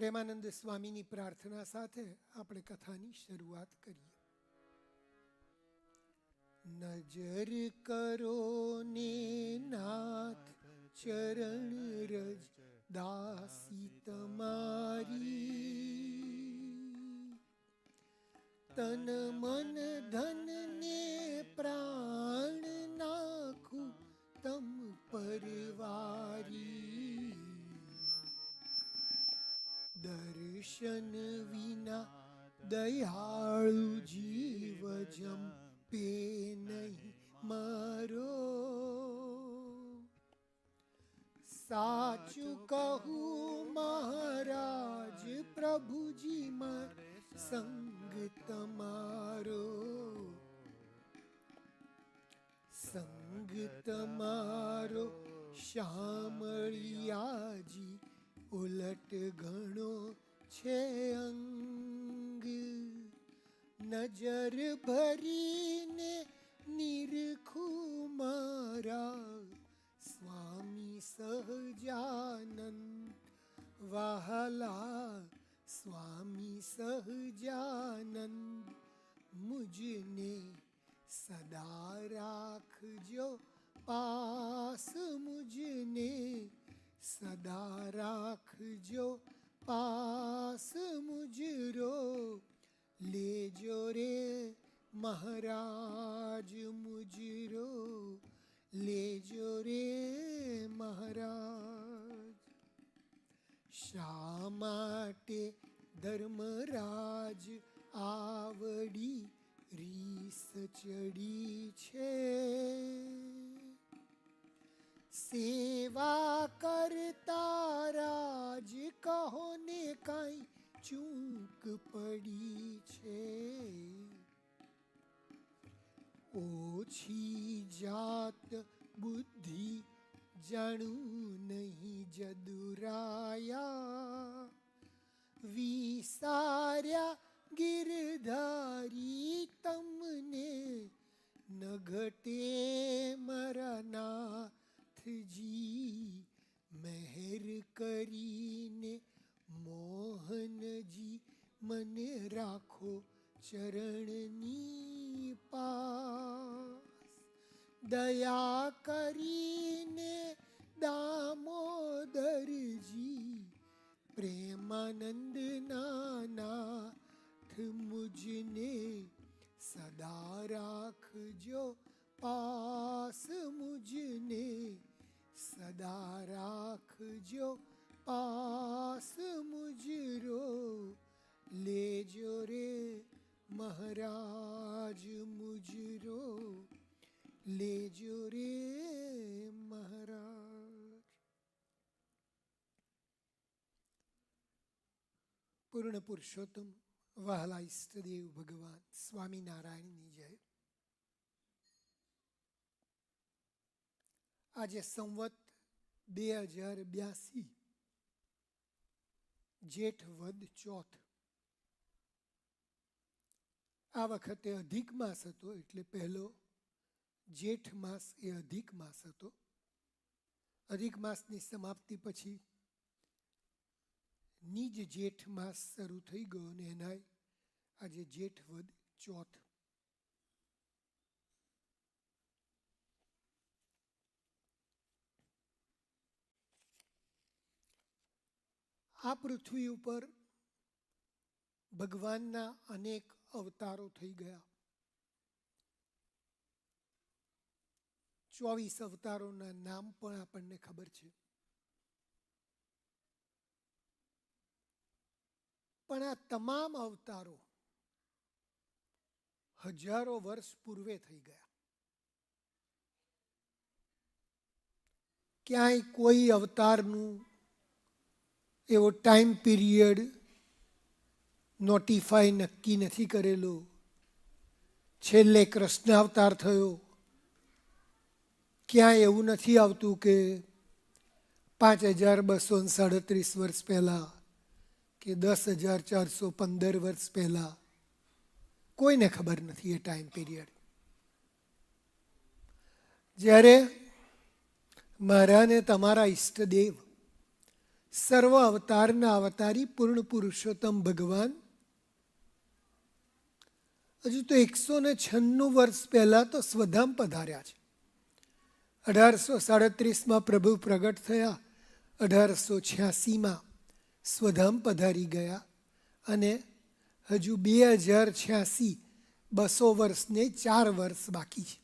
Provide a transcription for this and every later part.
પ્રેમાનંદ સ્વામીની પ્રાર્થના સાથે આપણે કથાની શરૂઆત કરીએ. નજર કરો ને નાથ ચરણ રજ દાસી તમારી, તન મન ધન ને પ્રાણ નાખું તમ પરવારી. દર્શન વિના દયાળુ જીવ જંપે નહીં મારો. સાચું કહું મહારાજ પ્રભુજી માર સંગ તમારો. સંગ તમારો શામળિયાજી ઉલટ ઘણો છે અંગ. નજર ભરીને નિરખું મારા સ્વામી સહજાનંદ વહાલા. સ્વામી સહજાનંદ મુજને સદા રાખજો પાસ. મુજને સદા રાખજો પાસ. મુજરો લેજો રે મહારાજ. મુજરો લેજો રે મહારાજ. શા માટે ધર્મરાજ આવડી રીસ ચડી છે? સેવા કરતા રાજ કહો ને કાંઈ ચૂક પડી છે? ઓછી જાત બુદ્ધિ જાણું નહીં જદુરાયા. વિસાર્યા ગિરધારી તમને ન ઘટે મારા નાથજી. મહેર કરીને મોહનજી મને રાખો ચરણની પાસ. દયા કરીને દામોદરજી પ્રેમાનંદ નાથ મુજને સદા રાખજો પાસ. મુજને સદા રાખજો પાસ. મુજરો લેજો રે મહારાજ. મુજરો લેજો રે મહારાજ. પૂર્ણ પુરુષોત્તમ વહાલા ઈષ્ટદેવ ભગવાન સ્વામિનારાયણની જય. આજે સંવત 2082 જેઠ વદ ચોથ. આ વખતે અધિક માસ હતો, એટલે પહેલો જેઠ માસ એ અધિક માસ હતો. અધિક માસની સમાપ્તિ પછી નીજ જેઠ માસ શરૂ થઈ ગયો અને એના આજે જેઠ વદ ચોથ. આ પૃથ્વી ઉપર ભગવાનના અનેક અવતારો થઈ ગયા. 24 અવતારોના નામ પણ આપણને ખબર છે. પણ આ તમામ અવતારો હજારો વર્ષ પૂર્વે થઈ ગયા. ક્યાંય કોઈ અવતારનું એવો ટાઈમ પીરિયડ નોટિફાઈ નક્કી નથી કરેલો. છેલ્લે કૃષ્ણ અવતાર થયો. ક્યાંય એવું નથી આવતું કે 5237 વર્ષ પહેલાં કે 10,415 વર્ષ પહેલાં. કોઈને ખબર નથી એ ટાઈમ પીરિયડ. જ્યારે મારા ને તમારા ઈષ્ટદેવ સર્વ અવતારના અવતારી પૂર્ણ પુરુષોત્તમ ભગવાન હજુ તો 196 વર્ષ પહેલાં તો સ્વધામ પધાર્યા છે. 1837માં પ્રભુ પ્રગટ થયા, 1886માં સ્વધામ પધારી ગયા અને હજુ 2086 200 વર્ષને 4 વર્ષ બાકી છે.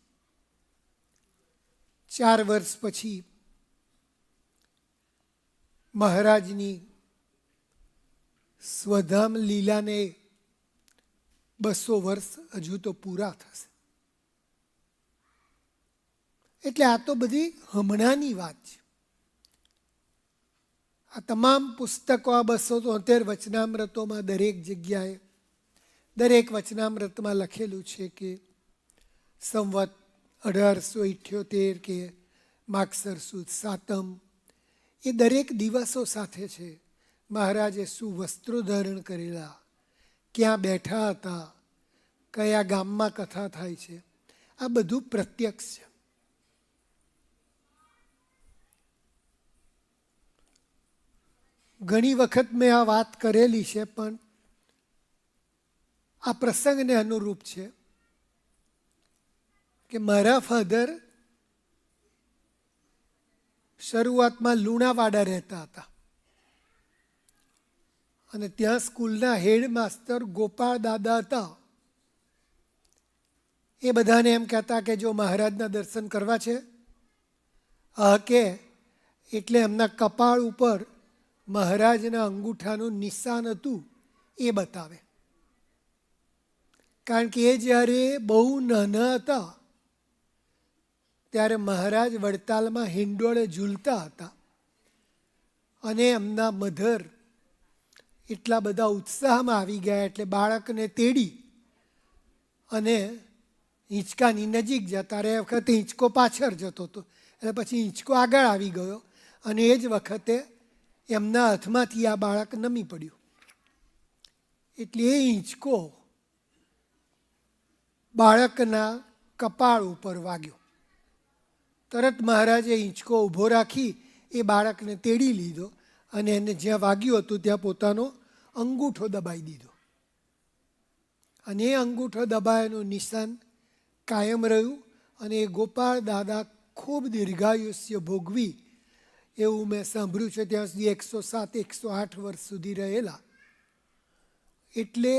4 વર્ષ પછી મહારાજની સ્વધામ લીલાને 200 વર્ષ હજુ તો પૂરા થશે. એટલે આ તો બધી હમણાંની વાત છે. આ તમામ પુસ્તકો, આ 273 વચનામૃતોમાં દરેક જગ્યાએ દરેક વચનામૃતમાં લખેલું છે કે સંવત 1878 કે માગસર સુદ સાતમ, એ દરેક દિવસો સાથે છે. મહારાજે શું વસ્ત્રો ધારણ કરેલા, ક્યાં બેઠા હતા, કયા ગામમાં કથા થાય છે, આ બધું પ્રત્યક્ષ છે. ઘણી વખત મેં આ વાત કરેલી છે, પણ આ પ્રસંગને અનુરૂપ છે કે મારા ફાધર શરૂઆતમાં લુણાવાડા રહેતા હતા અને ત્યાં સ્કૂલના હેડ માસ્ટર ગોપાળ દાદા હતા. એ બધાને એમ કહેતા કે જો મહારાજના દર્શન કરવા છે, કે એટલે એમના કપાળ ઉપર મહારાજના અંગૂઠાનું નિશાન હતું એ બતાવે. કારણ કે એ જ્યારે બહુ નાના હતા ત્યારે મહારાજ વડતાલમાં હિંડોળે ઝૂલતા હતા અને એમના મધર એટલા બધા ઉત્સાહમાં આવી ગયા એટલે બાળકને તેડી અને હિંચકાની નજીક જતા. એ વખતે હિંચકો પાછળ જતો હતો એટલે પછી હિંચકો આગળ આવી ગયો અને એ જ વખતે એમના હાથમાંથી આ બાળક નમી પડ્યું. એટલે એ હિંચકો બાળકના કપાળ ઉપર વાગ્યો. તરત મહારાજે હિંચકો ઊભો રાખી એ બાળકને તેડી લીધો અને એને જ્યાં વાગ્યું હતું ત્યાં પોતાનો અંગૂઠો દબાવી દીધો. અને એ અંગૂઠો દબાયાનું નિશાન કાયમ રહ્યું અને એ ગોપાળ દાદા ખૂબ દીર્ઘાયુષ્ય ભોગવી એવું મેં સાંભળ્યું છે. ત્યાં સુધી 107 108 વર્ષ સુધી રહેલા. એટલે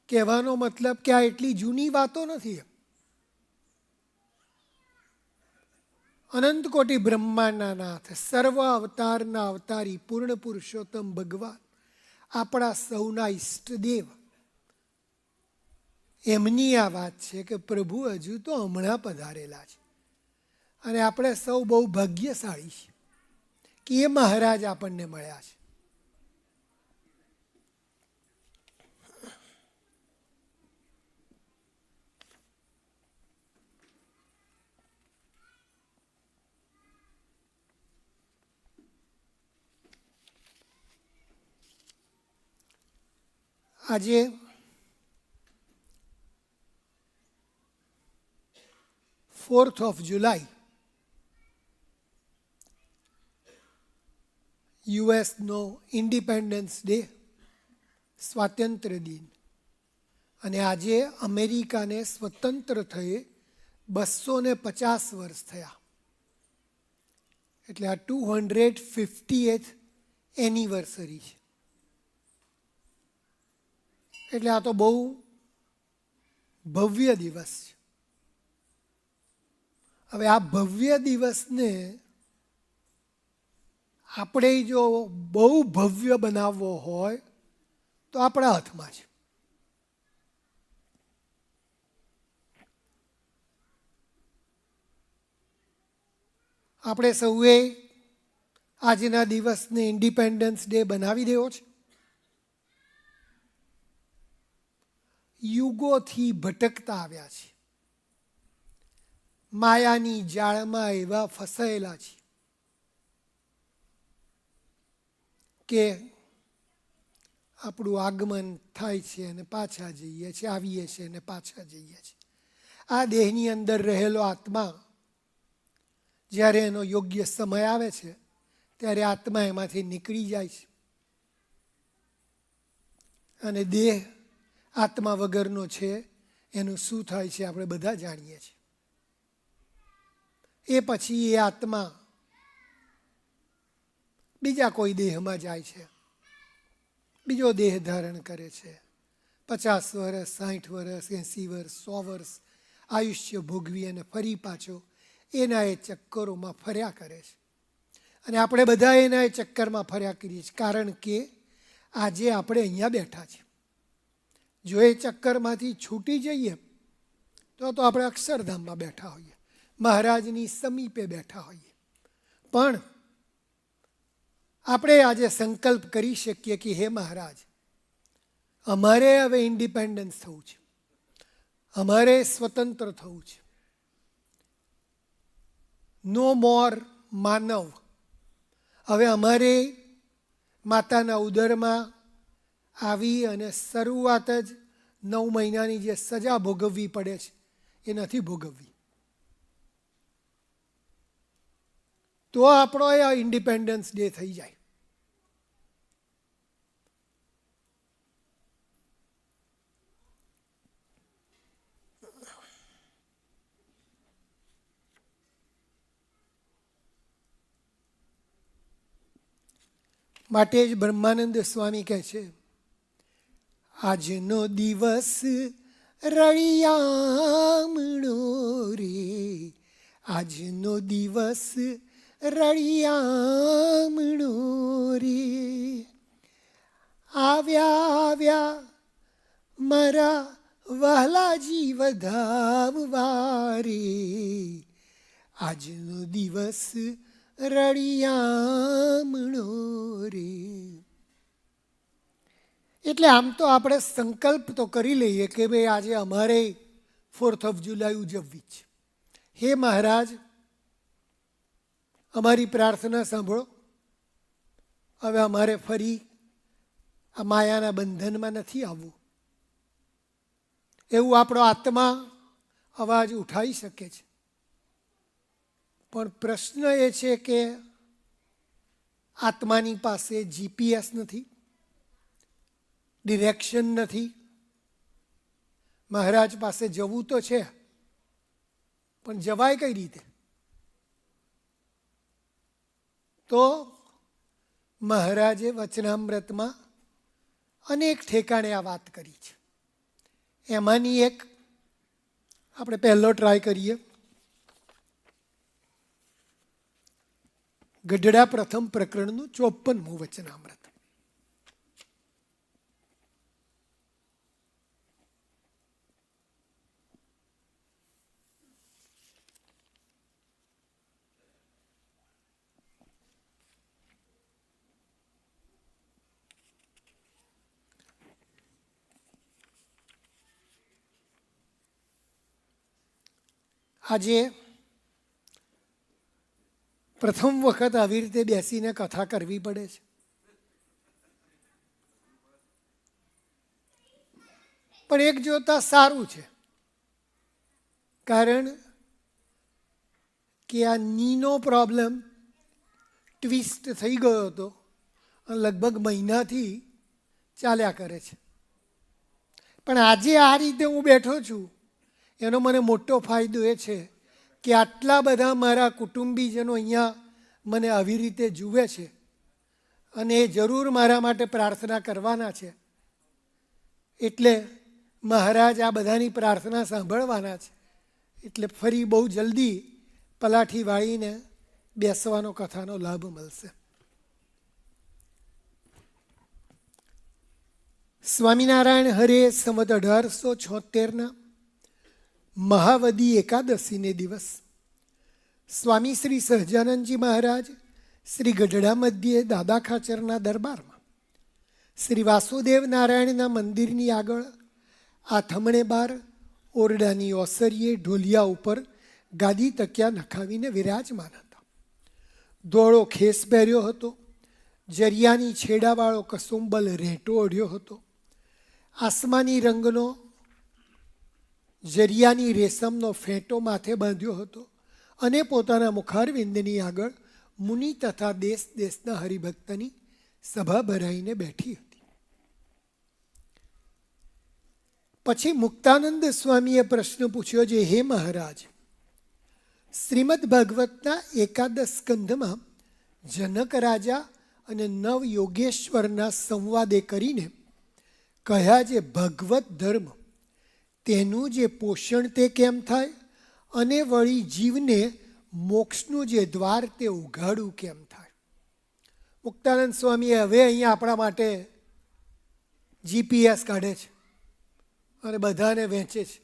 કહેવાનો મતલબ કે આ એટલી જૂની વાતો નથી. અનંત કોટી બ્રહ્માંડના નાથ, સર્વ અવતારના અવતારી પૂર્ણ પુરુષોત્તમ ભગવાન, આપણા સૌના ઈષ્ટદેવ, એમની આ વાત છે કે પ્રભુ હજુ તો હમણાં પધારેલા છે. અને આપણે સૌ બહુ ભાગ્યશાળી છીએ કે એ મહારાજ આપણને મળ્યા છે. આજે 4th of July યુએસનો ઇન્ડિપેન્ડન્સ ડે, સ્વાતંત્ર્ય દિન. અને આજે અમેરિકાને સ્વતંત્ર થયે 250 વર્ષ થયા. એટલે આ 250th એનિવર્સરી છે. એટલે આ તો બહુ ભવ્ય દિવસ છે. હવે આ ભવ્ય દિવસને આપણે જો બહુ ભવ્ય બનાવવો હોય તો આપણા હાથમાં છે. આપણે સૌએ આજના દિવસને ઇન્ડિપેન્ડન્સ ડે બનાવી દેવો છે. યુગોથી ભટકતા આવ્યા છે, માયાની જાળમાં એવા ફસાયેલા છે કે આપણું આગમન થાય છે અને પાછા જઈએ છીએ, આવીએ છીએ અને પાછા જઈએ છીએ. આ દેહની અંદર રહેલો આત્મા જ્યારે એનો યોગ્ય સમય આવે છે ત્યારે આત્મા એમાંથી નીકળી જાય છે અને દેહ આત્મા વગરનો છે. એનું શું થાય છે આપણે બધા જાણીએ છીએ. એ પછી એ આત્મા બીજા કોઈ દેહમાં જાય છે, બીજો દેહ ધારણ કરે છે. 50 વર્ષ, 60 વર્ષ, 80 વર્ષ, 100 વર્ષ આયુષ્ય ભોગવી અને ફરી પાછો એના એ ચક્કરોમાં ફર્યા કરે છે. અને આપણે બધા એના એ ચક્કરમાં ફર્યા કરીએ છીએ, કારણ કે આજે આપણે અહીંયા બેઠા છીએ. જો એ ચક્કરમાંથી છૂટી જઈએ તો આપણે અક્ષરધામમાં બેઠા હોઈએ, મહારાજની સમીપે બેઠા હોઈએ. પણ આપણે આજે સંકલ્પ કરી શકીએ કે હે મહારાજ, અમારે હવે ઇન્ડિપેન્ડન્સ થવું છે, અમારે સ્વતંત્ર થવું છે. નો મોર માનવ. હવે અમારે માતાના ઉદરમાં આવી અને શરૂઆત જ 9 મહિનાની જે સજા ભોગવવી પડે છે એ નથી ભોગવવી. તો આપણો એ ઇન્ડિપેન્ડન્સ ડે થઈ જાય. માટે જ બ્રહ્માનંદ સ્વામી કહે છે, આજનો દિવસ રળિયામણો રે, આજનો દિવસ રળિયામણો રે, આવ્યા મારા વહાલાજી વધાવવા રે, આજનો દિવસ રળિયામણો રે. એટલે આમ તો આપણે સંકલ્પ તો કરી લઈએ કે ભાઈ આજે અમારે 4th of July ઉજવવી છે. હે મહારાજ, અમારી પ્રાર્થના સાંભળો. હવે અમારે ફરી આ માયાના બંધનમાં નથી આવવું. એવું આપણો આત્મા અવાજ ઉઠાવી શકે છે. પણ પ્રશ્ન એ છે કે આત્માની પાસે GPS નથી, ડિરેક્શન નથી. મહારાજ પાસે જવું તો છે, પણ જવાય કઈ રીતે? તો મહારાજે વચનામૃતમાં અનેક ઠેકાણે આ વાત કરી છે. એમાંની એક આપણે પહેલો ટ્રાય કરીએ. ગઢડા પ્રથમ પ્રકરણનું 54મું વચનામૃત. આજે પ્રથમ વખત આવી રીતે બેસીને કથા કરવી પડે છે. પણ એક જોતા સારું છે, કારણ કે આ નીનો પ્રોબ્લેમ ટ્વિસ્ટ થઈ ગયો હતો અને લગભગ મહિનાથી ચાલ્યા કરે છે. પણ આજે આ રીતે હું બેઠો છું એનો મને મોટો ફાયદો એ છે કે આટલા બધા મારા કુટુંબીજનો અહીંયા મને આવી રીતે જુએ છે અને એ જરૂર મારા માટે પ્રાર્થના કરવાના છે. એટલે મહારાજ આ બધાની પ્રાર્થના સાંભળવાના છે. એટલે ફરી બહુ જલ્દી પલાઠી વાળીને બેસવાનો કથાનો લાભ મળશે. સ્વામિનારાયણ હરે સંવત 1876ના મહાવદી એકાદશીને દિવસ સ્વામી શ્રી સહજાનંદજી મહારાજ શ્રી ગઢડા મધ્યે દાદા ખાચરના દરબારમાં શ્રી વાસુદેવ નારાયણના મંદિરની આગળ આથમણે બાર ઓરડાની ઓસરીએ ઢોલિયા ઉપર ગાદી તકિયા નખાવીને વિરાજમાન હતા. ધોળો ખેસ પહેર્યો હતો, જરિયાની છેડાવાળો કસુંબલ રેટો ઓઢ્યો હતો, આસમાની રંગનો જરિયાની રેશમનો ફેંટો માથે બાંધ્યો હતો અને પોતાના મુખારવિંદની આગળ મુનિ તથા દેશ દેશના હરિભક્તની સભા ભરાઈને બેઠી હતી. પછી મુક્તાનંદ સ્વામીએ પ્રશ્ન પૂછ્યો છે, હે મહારાજ, શ્રીમદ ભાગવતના એકાદશ સ્કંધમાં જનક રાજા અને નવ યોગેશ્વરના સંવાદે કરીને કહ્યા જે ભગવત ધર્મ તેનું જે પોષણ તે કેમ થાય અને વળી જીવને મોક્ષનું જે દ્વાર તે ઉઘાડું કેમ થાય. મુક્તાનંદ સ્વામીએ હવે અહીંયા આપણા માટે GPS કાઢે છે અને બધાને વહેંચે છે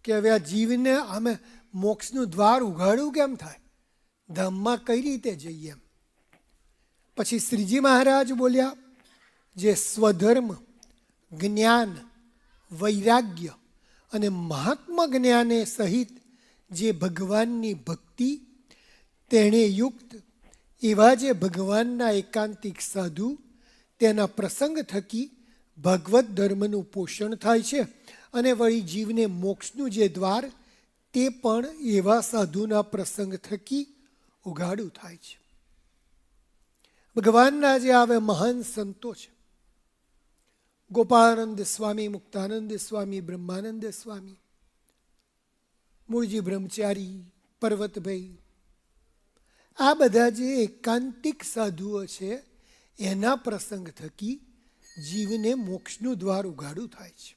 કે હવે આ જીવને અમે મોક્ષનું દ્વાર ઉઘાડું કેમ થાય, ધામમાં કઈ રીતે જઈએ એમ. પછી શ્રીજી મહારાજ બોલ્યા, જે સ્વધર્મ, જ્ઞાન, વૈરાગ્ય અને મહાત્મા જ્ઞાને સહિત જે ભગવાનની ભક્તિ તેણે યુક્ત એવા જે ભગવાનના એકાંતિક સાધુ તેના પ્રસંગ થકી ભગવત ધર્મનું પોષણ થાય છે અને વળી જીવને મોક્ષનું જે દ્વાર તે પણ એવા સાધુના પ્રસંગ થકી ઉઘાડું થાય છે. ભગવાનના જે આવે મહાન સંતો છે, ગોપાળાનંદ સ્વામી, મુક્તાનંદ સ્વામી, બ્રહ્માનંદ સ્વામી, મૂળજી બ્રહ્મચારી, પર્વતભાઈ, આ બધા જે એકાંતિક સાધુઓ છે એના પ્રસંગ થકી જીવને મોક્ષનું દ્વાર ઉઘાડું થાય છે.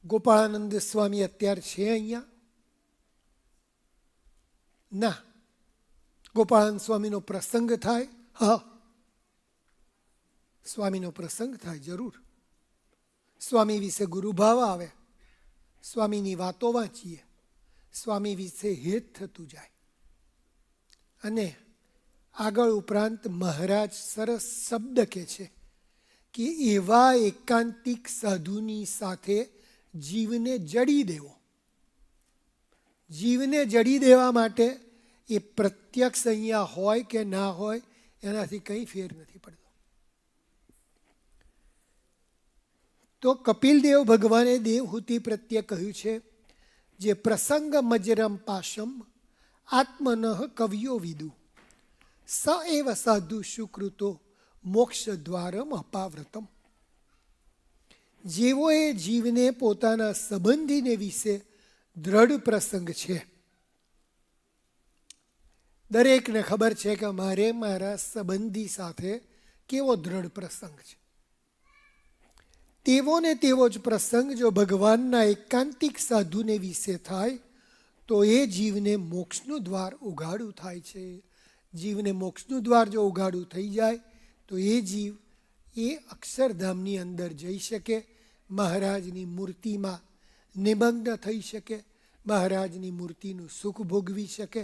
ગોપાળાનંદ સ્વામી અત્યારે છે અહીંયા? ના. ગોપાળાનંદ સ્વામીનો પ્રસંગ થાય? હા, સ્વામીનો પ્રસંગ થાય જરૂર. સ્વામી વિશે ગુરુભાવ આવે, સ્વામીની વાતો વાંચીએ, સ્વામી વિશે હેત થતું જાય. અને આગળ ઉપરાંત મહારાજ સરસ શબ્દ કહે છે કે એવા એકાંતિક સાધુની સાથે જીવને જડી દેવો. જીવને જડી દેવા માટે એ પ્રત્યક્ષ અહીંયા હોય કે ના હોય એનાથી કંઈ ફેર નથી પડતો. તો કપિલદેવ ભગવાને દેવહૂતિ પ્રત્યે કહ્યું છે, જે પ્રસંગ મજરમ પાશમ આત્મનઃ કવિયો વિદુ સ એવ સાધુ સુકૃતો મોક્ષ દ્વારમ અપાવ્રતમ. જેઓએ જીવને પોતાના સંબંધીને વિશે દ્રઢ પ્રસંગ છે, દરેકને ખબર છે કે મારે મારા સંબંધી સાથે કેવો દ્રઢ પ્રસંગ છે, તેવો ને તેવો જ પ્રસંગ જો ભગવાનના એકાંતિક સાધુને વિશે થાય તો એ જીવને મોક્ષનું દ્વાર ઉઘાડું થાય છે. જીવને મોક્ષનું દ્વાર જો ઉઘાડું થઈ જાય તો એ જીવ એ અક્ષરધામની અંદર જઈ શકે, મહારાજની મૂર્તિમાં નિમગ્ન થઈ શકે, મહારાજની મૂર્તિનું સુખ ભોગવી શકે,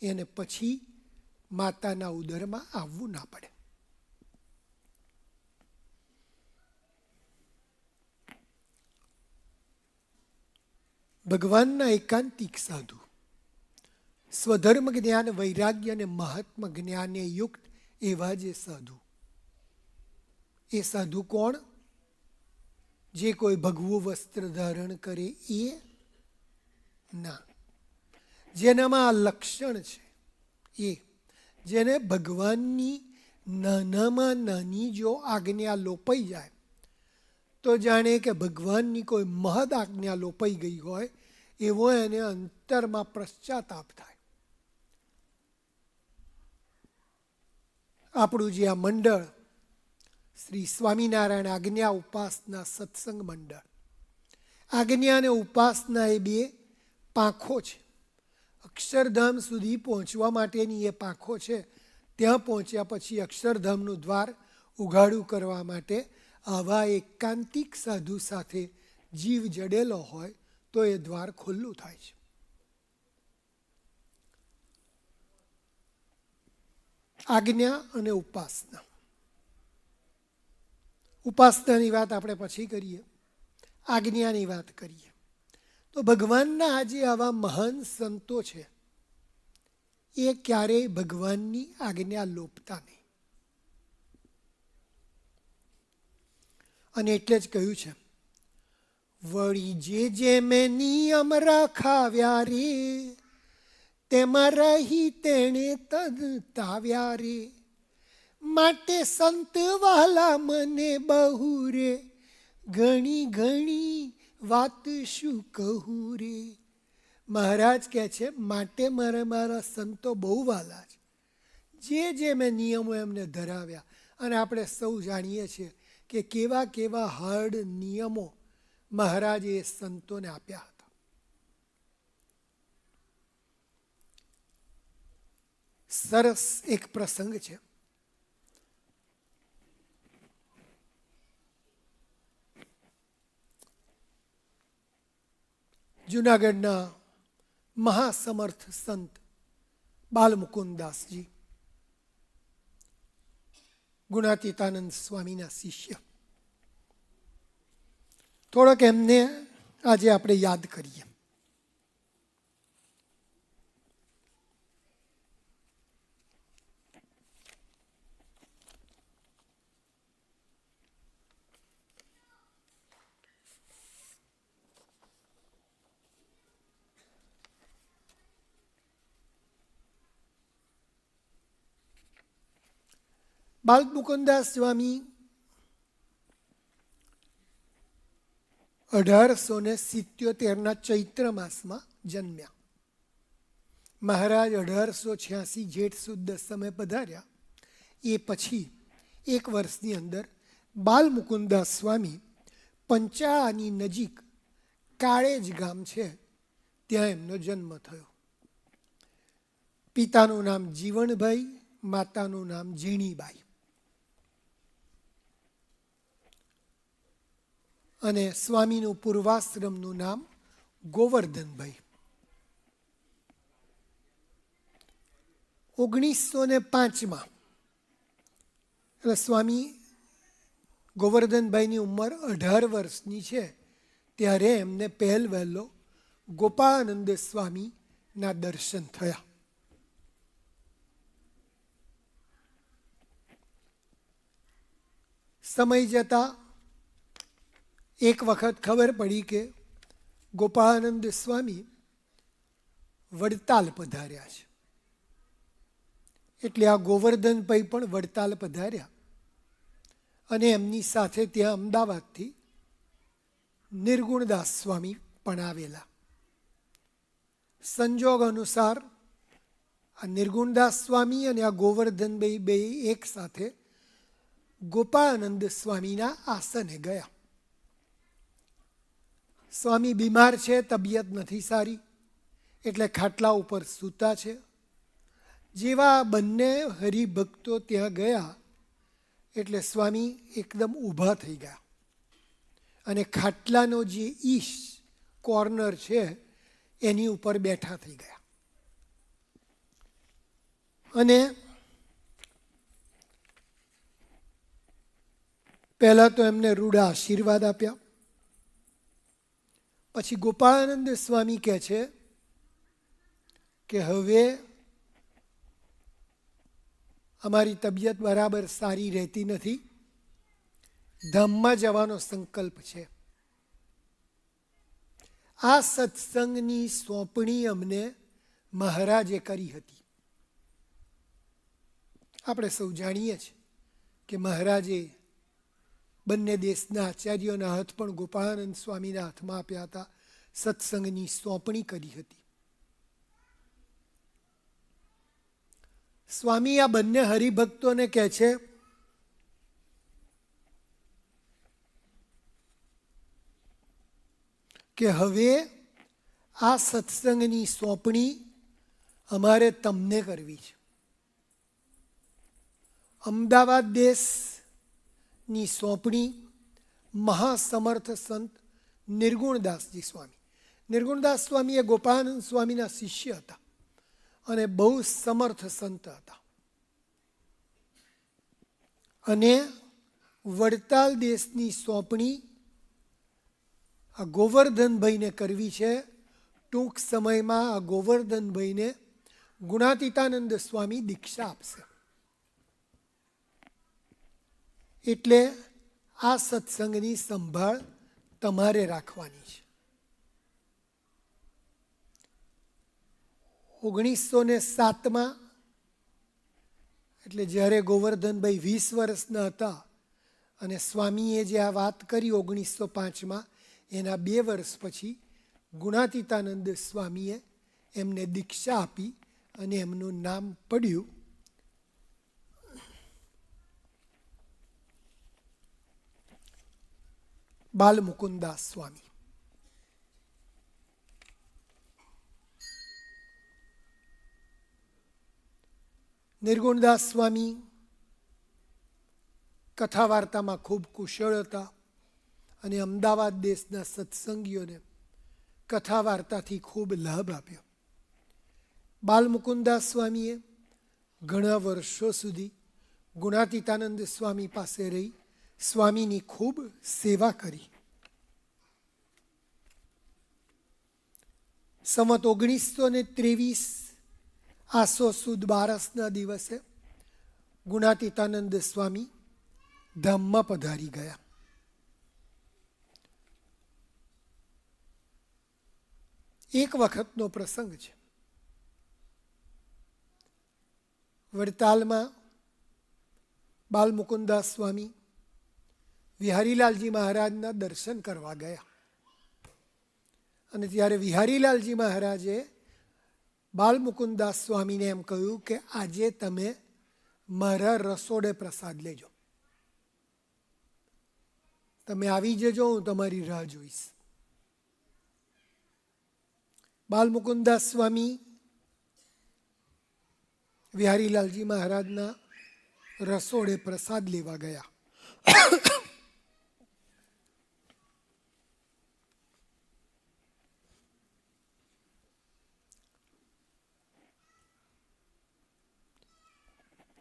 એને પછી માતાના ઉદરમાં આવવું ના પડે. ભગવાનના એકાંતિક સાધુ, સ્વધર્મ જ્ઞાન, વૈરાગ્ય અને મહાત્મા જ્ઞાને યુક્ત એવા જે સાધુ, એ સાધુ કોણ? જે કોઈ ભગવું વસ્ત્ર ધારણ કરે એ ના, જેનામાં આ લક્ષણ છે એ, જેને ભગવાનની નાનામાં નાની જો આજ્ઞા લોપાઈ જાય તો જાણે કે ભગવાનની કોઈ મહદ આજ્ઞા લોપાઈ ગઈ હોય એવો એને અંતરમાં પશ્ચાતાપ થાય. આપણું જે આ મંડળ શ્રી સ્વામિનારાયણ આજ્ઞા ઉપાસના સત્સંગ મંડળ, આજ્ઞા અને ઉપાસના એ બે પાંખો છે. અક્ષરધામ સુધી પહોંચવા માટેની એ પાંખો છે. ત્યાં પહોંચ્યા પછી અક્ષરધામનું દ્વાર ઉઘાડું કરવા માટે આવા એકાંતિક સાધુ સાથે જીવ જડેલો હોય તો એ દ્વાર ખુલ્લું થાય છે. આજ્ઞા અને ઉપાસના. ઉપાસનાની વાત આપણે પછી કરીએ, આજ્ઞાની વાત કરીએ. તો ભગવાનના આજે આવા મહાન સંતો છે એ ક્યારેય ભગવાનની આજ્ઞા લોપતા નહીં. અને એટલે જ કહ્યું છે, વળી જે મેં નિયમ રાખાવ્યા રે તેમાં રહી તેણે તદ તાવ્યા રે. માટે સંત વાલા મને બહુ રે, ઘણી ઘણી વાત શું કહું રે. મહારાજ કહે છે, માટે મારા સંતો બહુ વાલા છે. જે મેં નિયમો એમને ધરાવ્યા, અને આપણે સૌ જાણીએ છીએ કે કેવા કેવા હાર્ડ નિયમો મહારાજે એ સંતોને આપ્યા હતા. સરસ એક પ્રસંગ છે. જૂનાગઢના મહાસમર્થ સંત બાલમુકુદાસજી, ગુણાતીતાનંદ સ્વામીના શિષ્ય. થોડોક એમને આજે આપણે યાદ કરીએ. બાલમુકુદાસ સ્વામી 1877 ચૈત્ર માસમાં જન્મ્યા. મહારાજ 1886 જેઠ સુદ દસમે પધાર્યા. એ પછી 1 વર્ષની અંદર બાલમુકુદાસ સ્વામી પંચાળાની નજીક કાળેજ ગામ છે, ત્યાં એમનો જન્મ થયો. પિતાનું નામ જીવણભાઈ, માતાનું નામ ઝીણીબાઈ. અને સ્વામીનું પૂર્વાશ્રમનું નામ ગોવર્ધનભાઈ. 1905 એટલે સ્વામી ગોવર્ધનભાઈની ઉંમર 18 વર્ષની છે ત્યારે એમને વહેલો ગોપાળાનંદ સ્વામીના દર્શન થયા. સમય જતા એક વખત ખબર પડી કે ગોપાળાનંદ સ્વામી વડતાલ પધાર્યા છે. એટલે આ ગોવર્ધનભાઈ પણ વડતાલ પધાર્યા અને એમની સાથે ત્યાં અમદાવાદથી નિર્ગુણદાસ સ્વામી પણ આવેલા. સંજોગ અનુસાર આ નિર્ગુણદાસ સ્વામી અને આ ગોવર્ધનભાઈ બે એક સાથે ગોપાળાનંદ સ્વામીના આસને ગયા. સ્વામી બીમાર છે, તબિયત નથી સારી, એટલે ખાટલા ઉપર સૂતા છે. જેવા બંને હરિભક્તો ત્યાં ગયા એટલે સ્વામી એકદમ ઊભા થઈ ગયા અને ખાટલાનો જે ઈશ કોર્નર છે એની ઉપર બેઠા થઈ ગયા. અને પહેલાં તો એમને રૂડા આશીર્વાદ આપ્યા. પછી ગોપાળાનંદ સ્વામી કહે છે કે હવે અમારી તબિયત બરાબર સારી રહેતી નથી, ધામમાં જવાનો સંકલ્પ છે. આ સત્સંગની સોંપણી અમને મહારાજે કરી હતી. આપણે સૌ જાણીએ છીએ કે મહારાજે બંને દેશના આચાર્યોના હાથ પણ ગોપાળાનંદ સ્વામીના હાથમાં આપ્યા હતા, સત્સંગની સોંપણી કરી હતી. સ્વામી આ બંને હરિભક્તોને કહે છે કે હવે આ સત્સંગની સોંપણી અમારે તમને કરવી છે. અમદાવાદ દેશની સોંપણી મહાસમર્થ સંત નિર્ગુણદાસજી સ્વામી. નિર્ગુણદાસ સ્વામી એ ગોપાળાનંદ સ્વામીના શિષ્ય હતા અને બહુ સમર્થ સંત હતા. અને વડતાલ દેશની સોંપણી આ ગોવર્ધનભાઈને કરવી છે. ટૂંક સમયમાં આ ગોવર્ધનભાઈને ગુણાતીતાનંદ સ્વામી દીક્ષા આપશે. એટલે આ સત્સંગની સંભાળ તમારે રાખવાની છે. 1907માં, એટલે જ્યારે ગોવર્ધનભાઈ 20 વર્ષના હતા અને સ્વામીએ જે આ વાત કરી 1905માં, એના 2 વર્ષ પછી ગુણાતીતાનંદ સ્વામીએ એમને દીક્ષા આપી અને એમનું નામ પડ્યું બાલમુકુદાસ સ્વામી. નિર્ગુણદાસ સ્વામી કથા વાર્તામાં ખૂબ કુશળ હતા અને અમદાવાદ દેશના સત્સંગીઓને કથા વાર્તાથી ખૂબ લાભ આપ્યો. બાલમુકુદાસ સ્વામીએ ઘણા વર્ષો સુધી ગુણાતીતાનંદ સ્વામી પાસે રહી સ્વામીની ખૂબ સેવા કરી. સંવત 1923 આસો સુદ 12ના દિવસે ગુણાતીતાનંદ સ્વામી ધામમાં પધારી ગયા. એક વખતનો પ્રસંગ છે. વડતાલમાં બાલમુકુદાસ સ્વામી વિહારીલાલજી મહારાજના દર્શન કરવા ગયા અને ત્યારે વિહારીલાલજી મહારાજે બાલમુકુદાસ સ્વામીને એમ કહ્યું કે આજે તમે મારા રસોડે પ્રસાદ લેજો, તમે આવી જજો, હું તમારી રાહ જોઈશ. બાલમુકુદાસ સ્વામી વિહારીલાલજી મહારાજના રસોડે પ્રસાદ લેવા ગયા.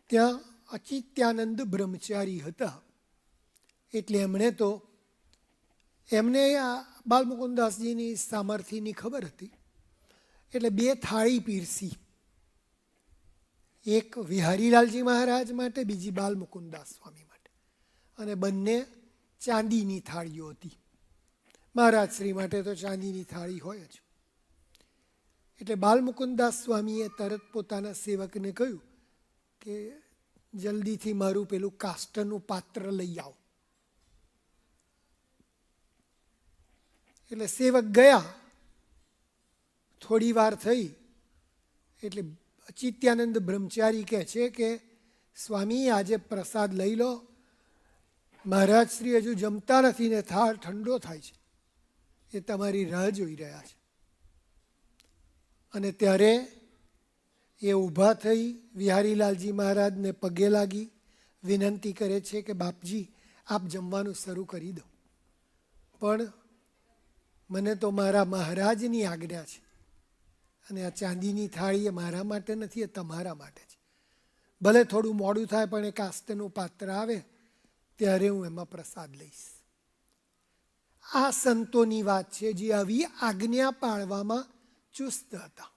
ત્યાં અચિત્યાનંદ બ્રહ્મચારી હતા, એટલે એમને આ બાલમુકુદાસજીની સામર્થ્યની ખબર હતી, એટલે 2 થાળી પીરસી, એક વિહારીલાલજી મહારાજ માટે, બીજી બાલમુકુદાસ સ્વામી માટે, અને બંને ચાંદીની થાળીઓ હતી. મહારાજ શ્રી માટે તો ચાંદીની થાળી હોય જ. એટલે બાલમુકુદાસ સ્વામીએ તરત પોતાના સેવકને કહ્યું કે જલ્દીથી મારું પેલું કાષ્ટનું પાત્ર લઈ આવો. એટલે સેવક ગયા. થોડી વાર થઈ એટલે અચિત્યાનંદ બ્રહ્મચારી કહે છે કે સ્વામી આજે પ્રસાદ લઈ લો, મહારાજ શ્રી હજુ જમતા નથી ને થાળ ઠંડો થાય છે, એ તમારી રાહ જોઈ રહ્યા છે. અને ત્યારે એ ઊભા થઈ વિહારીલાલજી મહારાજને પગે લાગી વિનંતી કરે છે કે બાપજી આપ જમવાનું શરૂ કરી દો, પણ મને તો મારા મહારાજની આજ્ઞા છે અને આ ચાંદીની થાળી એ મારા માટે નથી, એ તમારા માટે છે. ભલે થોડું મોડું થાય પણ એ કાષ્ટનું પાત્ર આવે ત્યારે હું એમાં પ્રસાદ લઈશ. આ સંતોની વાત છે જે આવી આજ્ઞા પાળવામાં ચુસ્ત હતા.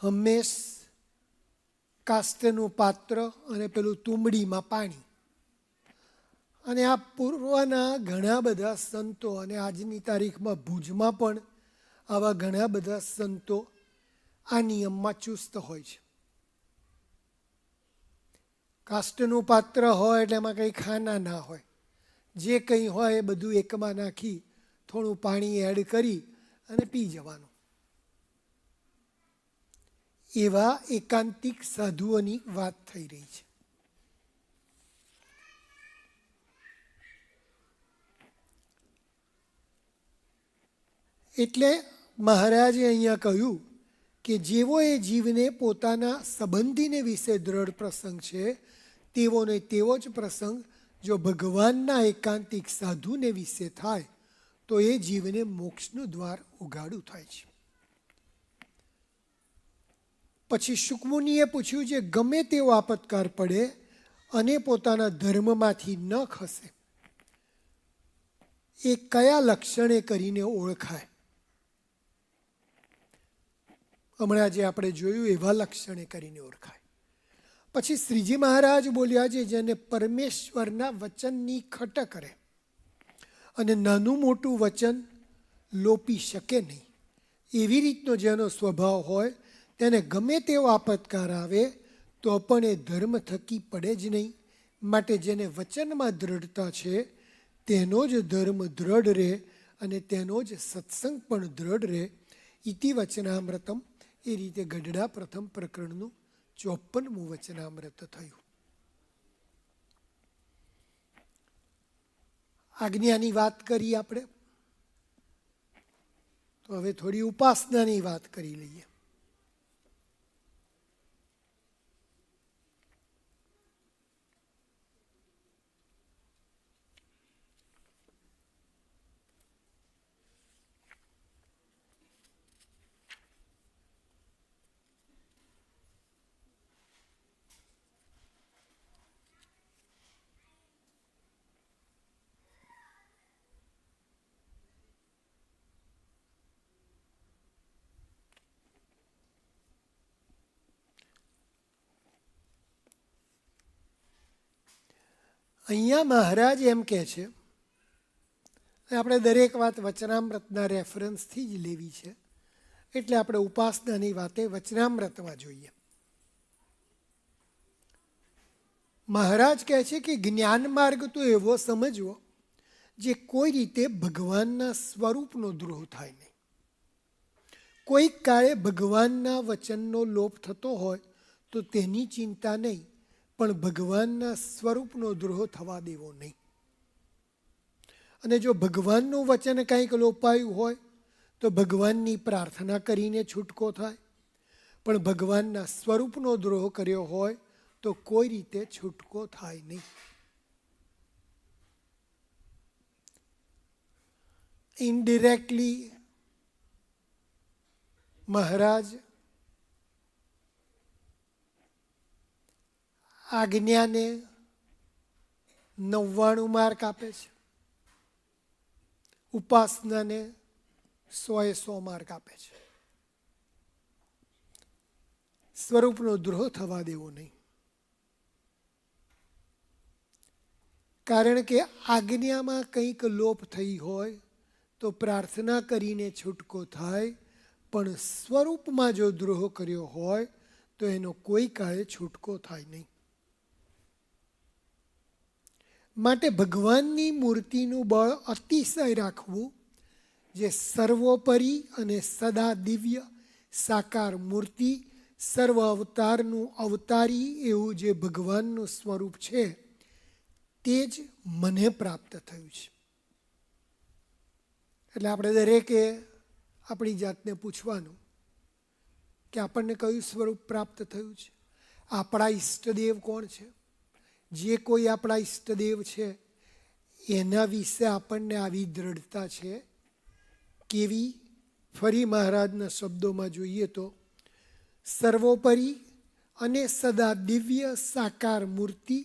હંમેશ કાષ્ટનું પાત્ર અને પેલું તુંબડીમાં પાણી. અને આ પૂર્વના ઘણા બધા સંતો અને આજની તારીખમાં ભુજમાં પણ આવા ઘણા બધા સંતો આ નિયમમાં ચુસ્ત હોય છે. કાષ્ટનું પાત્ર હોય એટલે એમાં કંઈ ખાના ના હોય, જે કંઈ હોય એ બધું એકમાં નાખી થોડું પાણી એડ કરી અને પી જવાનું. એવા એકાંતિક સાધુઓની વાત થઈ રહી છે. એટલે મહારાજે અહીંયા કહ્યું કે જેવો એ જીવને પોતાના સંબંધીને વિશે દ્રઢ પ્રસંગ છે, તેવોને તેવો જ પ્રસંગ જો ભગવાનના એકાંતિક સાધુને વિશે થાય તો એ જીવને મોક્ષનું દ્વાર ઉઘાડું થાય છે. પછી શુકમુનિએ પૂછ્યું જે ગમે તેવો આપત્કાર પડે અને પોતાના ધર્મમાંથી ન ખસે એ કયા લક્ષણે કરીને ઓળખાય? હમણાં જે આપણે જોયું એવા લક્ષણે કરીને ઓળખાય. પછી શ્રીજી મહારાજ બોલ્યા છે જેને પરમેશ્વરના વચનની ખટ કરે અને નાનું મોટું વચન લોપી શકે નહીં. એવી રીતનો જેનો સ્વભાવ હોય તેને ગમે તેવો આપતકાર આવે તો પણ એ ધર્મ થકી પડે જ નહીં. માટે જેને વચનમાં દ્રઢતા છે તેનો જ ધર્મ દ્રઢ રહે અને તેનો જ સત્સંગ પણ દ્રઢ રહે. ઇતિ વચનામૃતમ. એ રીતે ગઢડા પ્રથમ પ્રકરણનું 54મું વચનામૃત થયું. આજ્ઞાની વાત કરી આપણે, તો હવે થોડી ઉપાસનાની વાત કરી લઈએ. અહીંયા મહારાજ એમ કહે છે, આપણે દરેક વાત વચનામૃતના રેફરન્સથી જ લેવી છે, એટલે આપણે ઉપાસનાની વાતે વચનામૃતમાં જોઈએ. મહારાજ કહે છે કે જ્ઞાન માર્ગ તો એવો સમજવો જે કોઈ રીતે ભગવાનના સ્વરૂપનો દ્રોહ થાય નહીં. કોઈક કાળે ભગવાનના વચનનો લોપ થતો હોય તો તેની ચિંતા નહીં, પણ ભગવાનના સ્વરૂપનો દ્રોહ થવા દેવો નહીં. અને જો ભગવાનનું વચન કંઈક લોપાયું હોય તો ભગવાનની પ્રાર્થના કરીને છૂટકો થાય, પણ ભગવાનના સ્વરૂપનો દ્રોહ કર્યો હોય તો કોઈ રીતે છૂટકો થાય નહીં. ઇનડિરેક્ટલી મહારાજ આજ્ઞાને 99 માર્ક આપે છે, ઉપાસનાને 100 માર્ક આપે છે. સ્વરૂપનો દ્રોહ થવા દેવો નહીં. કારણ કે આજ્ઞામાં કંઈક લોપ થઈ હોય તો પ્રાર્થના કરીને છૂટકો થાય, પણ સ્વરૂપમાં જો દ્રોહ કર્યો હોય તો એનો કોઈ કાળે છૂટકો થાય નહીં. માટે ભગવાનની મૂર્તિનું બળ અતિશય રાખવું, જે સર્વોપરી અને સદા દિવ્ય સાકાર મૂર્તિ, સર્વ અવતારનું અવતારી એવું જે ભગવાનનું સ્વરૂપ છે તે જ મને પ્રાપ્ત થયું છે. એટલે આપણે દરેકે આપણી જાતને પૂછવાનું કે આપણને કયું સ્વરૂપ પ્રાપ્ત થયું છે. આપણા ઈષ્ટદેવ કોણ છે? જે કોઈ આપણા ઈષ્ટદેવ છે એના વિશે આપણને આવી દ્રઢતા છે કેવી? ફરી મહારાજના શબ્દોમાં જોઈએ તો સર્વોપરી અને સદા દિવ્ય સાકાર મૂર્તિ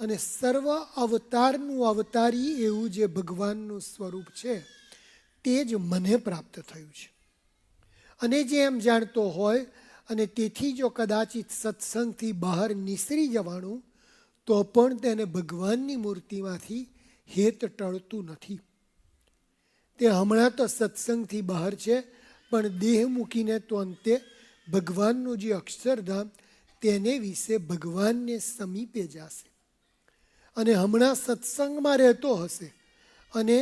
અને સર્વ અવતારનું અવતારી એવું જે ભગવાનનું સ્વરૂપ છે તે જ મને પ્રાપ્ત થયું છે. અને જે એમ જાણતો હોય અને તેથી જો કદાચિત સત્સંગથી બહાર નિસરી જવાનું તો પણ તેને ભગવાનની મૂર્તિમાંથી હેત ટળતું નથી. તે હમણાં તો સત્સંગથી બહાર છે, પણ દેહ મૂકીને તો અંતે ભગવાનનું જે અક્ષરધામ તેને વિશે ભગવાનને સમીપે જશે. અને હમણાં સત્સંગમાં રહેતો હશે અને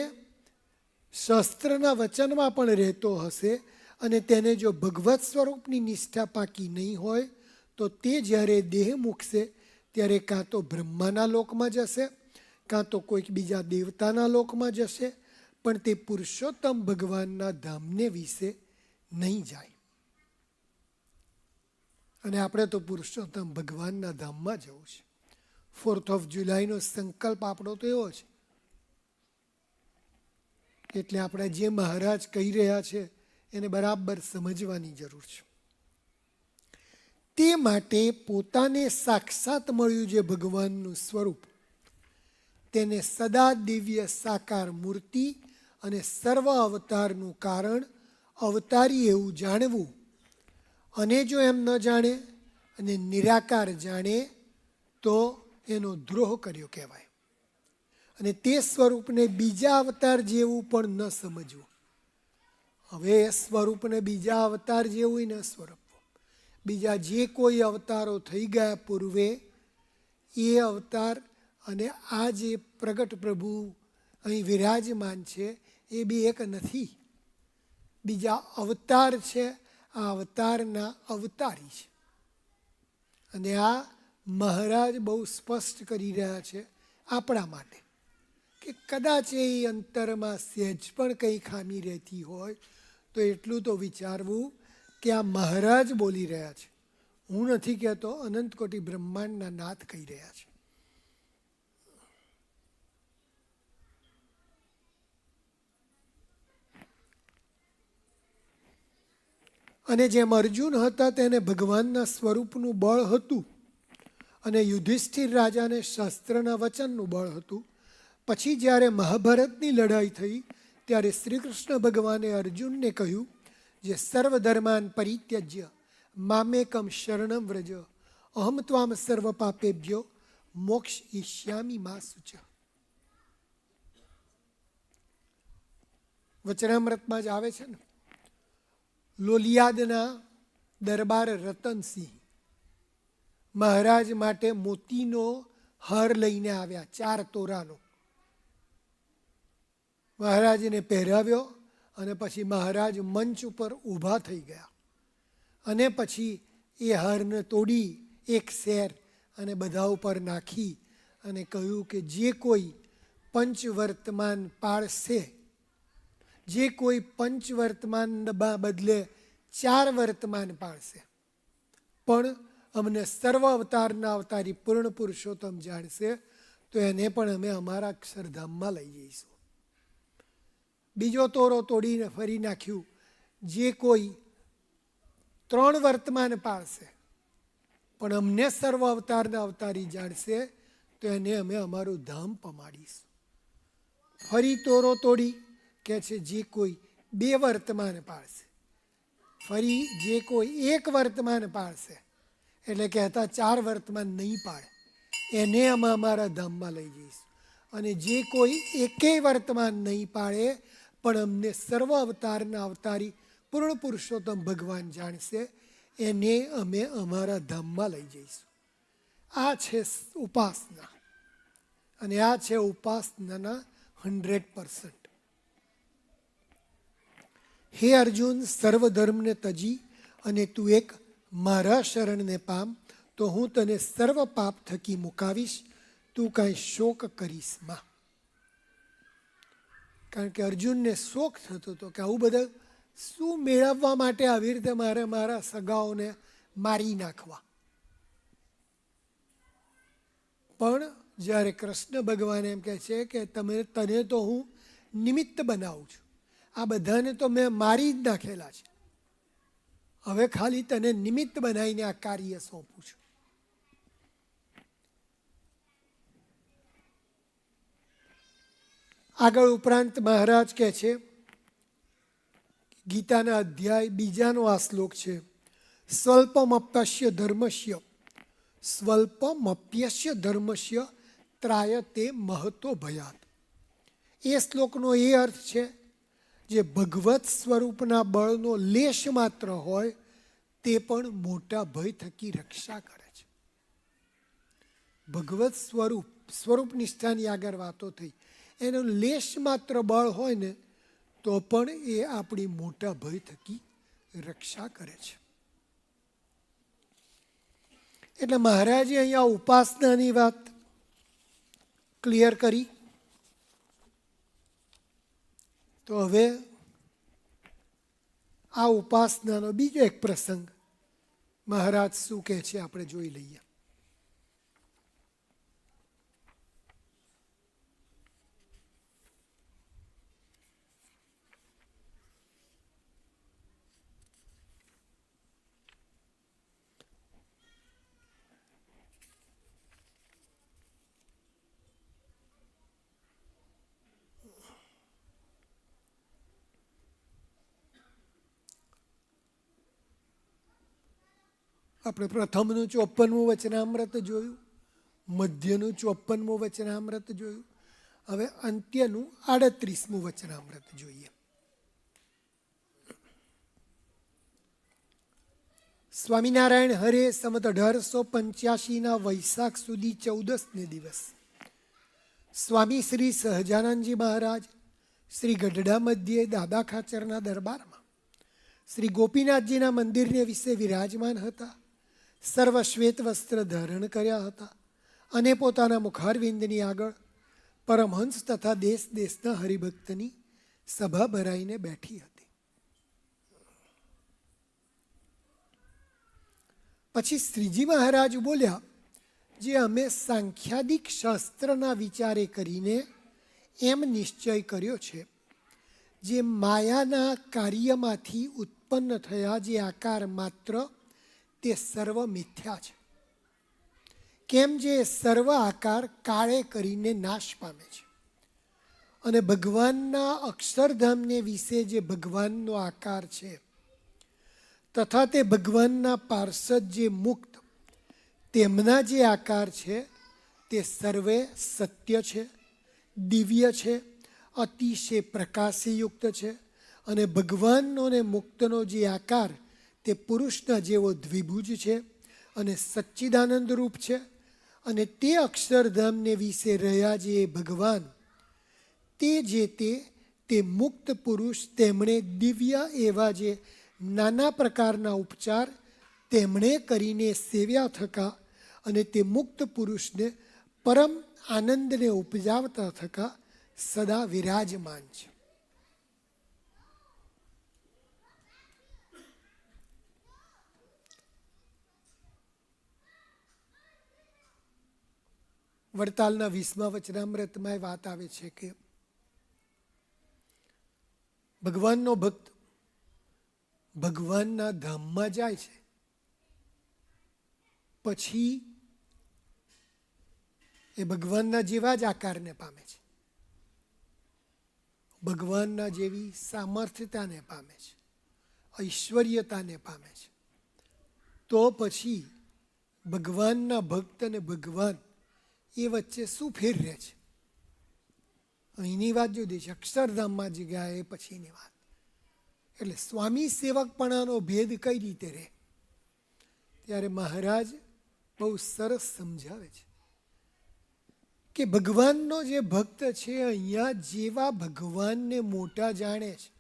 શાસ્ત્રના વચનમાં પણ રહેતો હશે, અને તેને જો ભગવત સ્વરૂપની નિષ્ઠા પાકી નહીં હોય તો તે જ્યારે દેહ મૂકશે ત્યારે કાં તો બ્રહ્માના લોકમાં જશે, કાં તો કોઈક બીજા દેવતાના લોકમાં જશે, પણ તે પુરુષોત્તમ ભગવાનના ધામને વિશે નહીં જાય. અને આપણે તો પુરુષોત્તમ ભગવાનના ધામમાં જવું છે. 4th of Julyનો સંકલ્પ આપણો તો એવો છે. એટલે આપણે જે મહારાજ કહી રહ્યા છે એને બરાબર સમજવાની જરૂર છે. તે માટે પોતાને સાક્ષાત મળ્યું જે ભગવાનનું સ્વરૂપ, તેને સદા દિવ્ય સાકાર મૂર્તિ અને સર્વ અવતારનું કારણ અવતારી એવું જાણવું. અને જો એમ ન જાણે અને નિરાકાર જાણે તો એનો દ્રોહ કર્યો કહેવાય. અને તે સ્વરૂપને બીજા અવતાર જેવું પણ ન સમજવું. હવે એ સ્વરૂપને બીજા અવતાર જેવું ન સ્વરૂપ, બીજા જે કોઈ અવતારો થઈ ગયા પૂર્વે એ અવતાર અને આ જે પ્રગટ પ્રભુ અહીં વિરાજમાન છે એ બી એક નથી, બીજા અવતાર છે. આ અવતારના અવતારી છે. અને આ મહારાજ બહુ સ્પષ્ટ કરી રહ્યા છે આપણા માટે કે કદાચ એ અંતરમાં સહેજ પણ કંઈ ખામી રહેતી હોય તો એટલું તો વિચારવું કે આ મહારાજ બોલી રહ્યા છે, હું નથી કહેતો, અનંત કોટી બ્રહ્માંડના નાથ કહી રહ્યા છે. અને જેમ અર્જુન હતા તેને ભગવાનના સ્વરૂપનું બળ હતું અને યુધિષ્ઠિર રાજાને શાસ્ત્રના વચનનું બળ હતું. પછી જ્યારે મહાભારતની લડાઈ થઈ ત્યારે શ્રી કૃષ્ણ ભગવાને અર્જુનને કહ્યું, જે સર્વધર્માન પરિત્યજ્ય મામેકમ શરણમ વ્રજ અહમ ત્વામ સર્વ પાપેભ્યો મોક્ષ ઈષ્યામિ મા શુચ. વચનામૃતમાં જ આવે છે ને, લોલિયાદના દરબાર રતનસિંહ મહારાજ માટે મોતીનો હાર લઈને આવ્યા, 4 તોરાનો. મહારાજને પહેરાવ્યો અને પછી મહારાજ મંચ ઉપર ઊભા થઈ ગયા અને પછી એ હારને તોડી એક શેર અને બધા ઉપર નાખી અને કહ્યું કે જે કોઈ પંચવર્તમાન પાળશે, જે કોઈ પંચવર્તમાનના બદલે 4 વર્તમાન પાળશે પણ અમને સર્વ અવતારના અવતારી પૂર્ણ પુરુષોત્તમ જાણશે તો એને પણ અમે અમારા અક્ષરધામમાં લઈ જઈશું. બીજો તોરો તોડીને ફરી નાખ્યું, જે કોઈ 3 વર્તમાન પાળશે પણ અમને સર્વ અવતારના અવતારી જાણશે તો એને અમે અમારું ધામ પમાડીશું. ફરી તોરો તોડી કે છે જે કોઈ 2 વર્તમાન પાળશે, ફરી જે કોઈ 1 વર્તમાન પાળશે, એટલે કહેતા 4 વર્તમાન નહીં પાડે એને અમે અમારા ધામમાં લઈ જઈશું. અને જે કોઈ એકેય વર્તમાન નહીં પાડે પણ અમને સર્વ અવતારના અવતારી પૂર્ણ પુરુષોત્તમ ભગવાન જાણશે એને અમે અમારા ધામમાં લઈ જઈશું. આ છે ઉપાસના અને આ છે ઉપાસનાના 100%. હે અર્જુન, સર્વધર્મને તજી અને તું એક મારા શરણને પામ તો હું તને સર્વ પાપ થકી મુકાવીશ, તું કાંઈ શોક કરીશ માં. કારણ કે અર્જુનને શોક થતો હતો કે આવું બધા શું મેળવવા માટે આવી રીતે મારે મારા સગાઓને મારી નાખવા. પણ જ્યારે કૃષ્ણ ભગવાન એમ કહે છે કે તને તો હું નિમિત્ત બનાવું છું, આ બધાને તો મેં મારી જ નાખેલા છે, હવે ખાલી તને નિમિત્ત બનાવીને આ કાર્ય સોંપું છું. આગળ ઉપરાંત મહારાજ કહે છે, ગીતાના અધ્યાય 2નો આ શ્લોક છે, સ્વલ્પમપ્યસ્ય ધર્મસ્ય સ્વલ્પમપ્યસ્ય ધર્મસ્ય ત્રાયતે મહતો ભયાત. એ શ્લોકનો એ અર્થ છે, જે ભગવત સ્વરૂપના બળનો લેશ માત્ર હોય તે પણ મોટા ભય થકી રક્ષા કરે છે. ભગવત સ્વરૂપ નિષ્ઠાની આગળ વાતો થઈ, એનો લેશ માત્ર બળ હોય ને તો પણ એ આપણી મોટા ભય થકી રક્ષા કરે છે. એટલે મહારાજે અહીંયા ઉપાસનાની વાત ક્લિયર કરી. તો હવે આ ઉપાસનાનો બીજો એક પ્રસંગ મહારાજ શું કહે છે આપણે જોઈ લઈએ. આપણે પ્રથમનું 54મું વચનામૃત જોયું, મધ્યનું 54મું વચનામૃત જોયું, હવે અંત્યનું 38મું વચનામૃત જોઈએ. સ્વામિનારાયણ હરે સંમત 1885 વૈશાખ સુધી 14ને દિવસ સ્વામી શ્રી સહજાનંદજી મહારાજ શ્રી ગઢડા મધ્યે દાદા ખાચરના દરબારમાં શ્રી ગોપીનાથજીના મંદિરને વિશે વિરાજમાન હતા. સર્વ શ્વેત વસ્ત્ર ધારણ કર્યા હતા અને પોતાના મુખારવિંદની આગળ પરમહંસ તથા દેશ દેશના હરિભક્તની સભા ભરાઈને બેઠી હતી. પછી શ્રીજી મહારાજ બોલ્યા, જે અમે સાંખ્યાદિક શાસ્ત્રના વિચારે કરીને એમ નિશ્ચય કર્યો છે, જે માયાના કાર્યમાંથી ઉત્પન્ન થયા જે આકાર માત્ર તે સર્વ મિથ્યા છે. કેમ જે સર્વ આકાર કાળે કરીને નાશ પામે છે અને ભગવાનના અક્ષરધામને વિશે જે ભગવાનનો આકાર છે તથા તે ભગવાનના પાર્ષદ જે મુક્ત તેમના જે આકાર છે તે સર્વે સત્ય છે, દિવ્ય છે, અતિશય પ્રકાશયુક્ત છે અને ભગવાનનો ને મુક્તનો જે આકાર તે પુરુષના જેવો દ્વિભુજ છે અને સચ્ચિદાનંદ રૂપ છે. અને તે અક્ષરધામને વિશે રહ્યા જે ભગવાન તે જે તે મુક્ત પુરુષ તેમણે દિવ્ય એવા જે નાના પ્રકારના ઉપચાર તેમણે કરીને સેવ્યા થકા અને તે મુક્ત પુરુષને પરમ આનંદને ઉપજાવતા થકા સદા વિરાજમાન છે. વડતાલના 20મા વચનામૃતમાં એ વાત આવે છે કે ભગવાનનો ભક્ત ભગવાનના ધામમાં જાય છે પછી એ ભગવાનના જેવા જ આકારને પામે છે, ભગવાનના જેવી સામર્થ્યતાને પામે છે, ઐશ્વર્યતાને પામે છે. તો પછી ભગવાનના ભક્ત અને ભગવાન એ વચ્ચે શું ફેર રહે છે? અહીંની વાત જુદી છે, અક્ષરધામમાં જ ગયા એ પછીની વાત. એટલે સ્વામી સેવકપણાનો ભેદ કઈ રીતે રહે? ત્યારે મહારાજ બહુ સરસ સમજાવે છે કે ભગવાનનો જે ભક્ત છે અહીંયા જેવા ભગવાનને મોટા જાણે છે,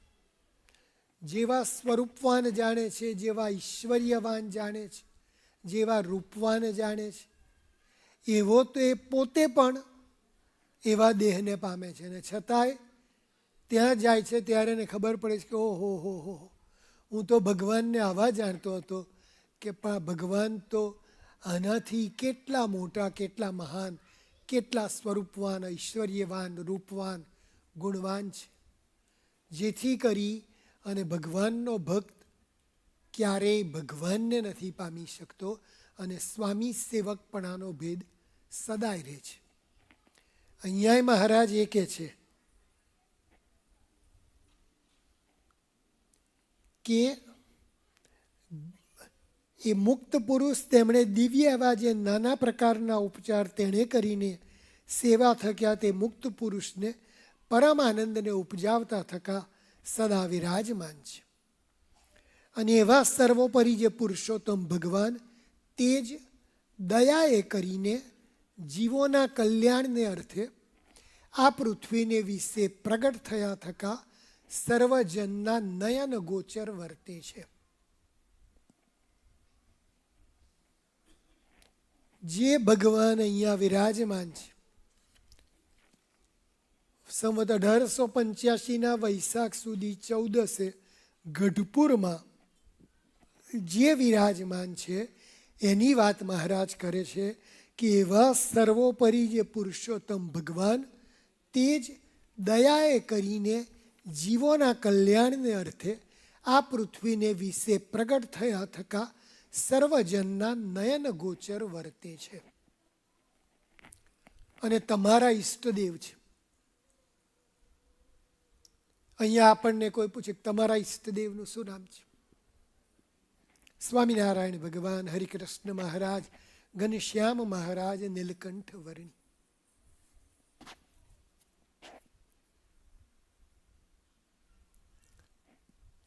જેવા સ્વરૂપવાન જાણે છે, જેવા ઐશ્વર્યવાન જાણે છે, જેવા રૂપવાન જાણે છે, એવો તો એ પોતે પણ એવા દેહને પામે છે. અને છતાંય ત્યાં જાય છે ત્યારે એને ખબર પડે છે કે ઓહો હો હો, હું તો ભગવાનને આવા જાણતો હતો કે ભગવાન તો આનાથી કેટલા મોટા, કેટલા મહાન, કેટલા સ્વરૂપવાન, ઐશ્વર્યવાન, રૂપવાન, ગુણવાન છે. જેથી કરી અને ભગવાનનો ભક્ત ક્યારેય ભગવાનને નથી પામી શકતો અને સ્વામી સેવકપણાનો ભેદ સદાય રહે છે. અહીંયા મહારાજ એ કહે છે કે એ મુક્ત પુરુષ તેમણે દિવ્ય એવા જે નાના પ્રકારના ઉપચાર તેણે કરીને સેવા થક્યા તે મુક્ત પુરુષને પરમ આનંદને ઉપજાવતા થકા સદા વિરાજમાન છે. અને એવા સર્વોપરી જે પુરુષોત્તમ ભગવાન તે જ દયાએ કરીને જીવોના કલ્યાણને અર્થે આ પૃથ્વીને વિશે પ્રગટ થયા થકા સર્વજનના નયન ગોચર વર્તે છે. જે ભગવાન અહીંયા વિરાજમાન છે સંવત 1885 વૈશાખ સુધી 14 ગઢપુરમાં જે વિરાજમાન છે એની વાત મહારાજ કરે છે કે એવા સર્વોપરી જે પુરુષોત્તમ ભગવાન તે જ દયાએ કરીને જીવોના કલ્યાણને અર્થે આ પૃથ્વીને વિશે પ્રગટ થયા થકા સર્વજનના નયન ગોચર વર્તે છે અને તમારા ઈષ્ટદેવ છે. અહીંયા આપણને કોઈ પૂછે તમારા ઈષ્ટદેવનું શું નામ છે? સ્વામિનારાયણ ભગવાન, હરિકૃષ્ણ મહારાજ, ઘનશ્યામ મહારાજ, નીલકંઠ વર્ણી.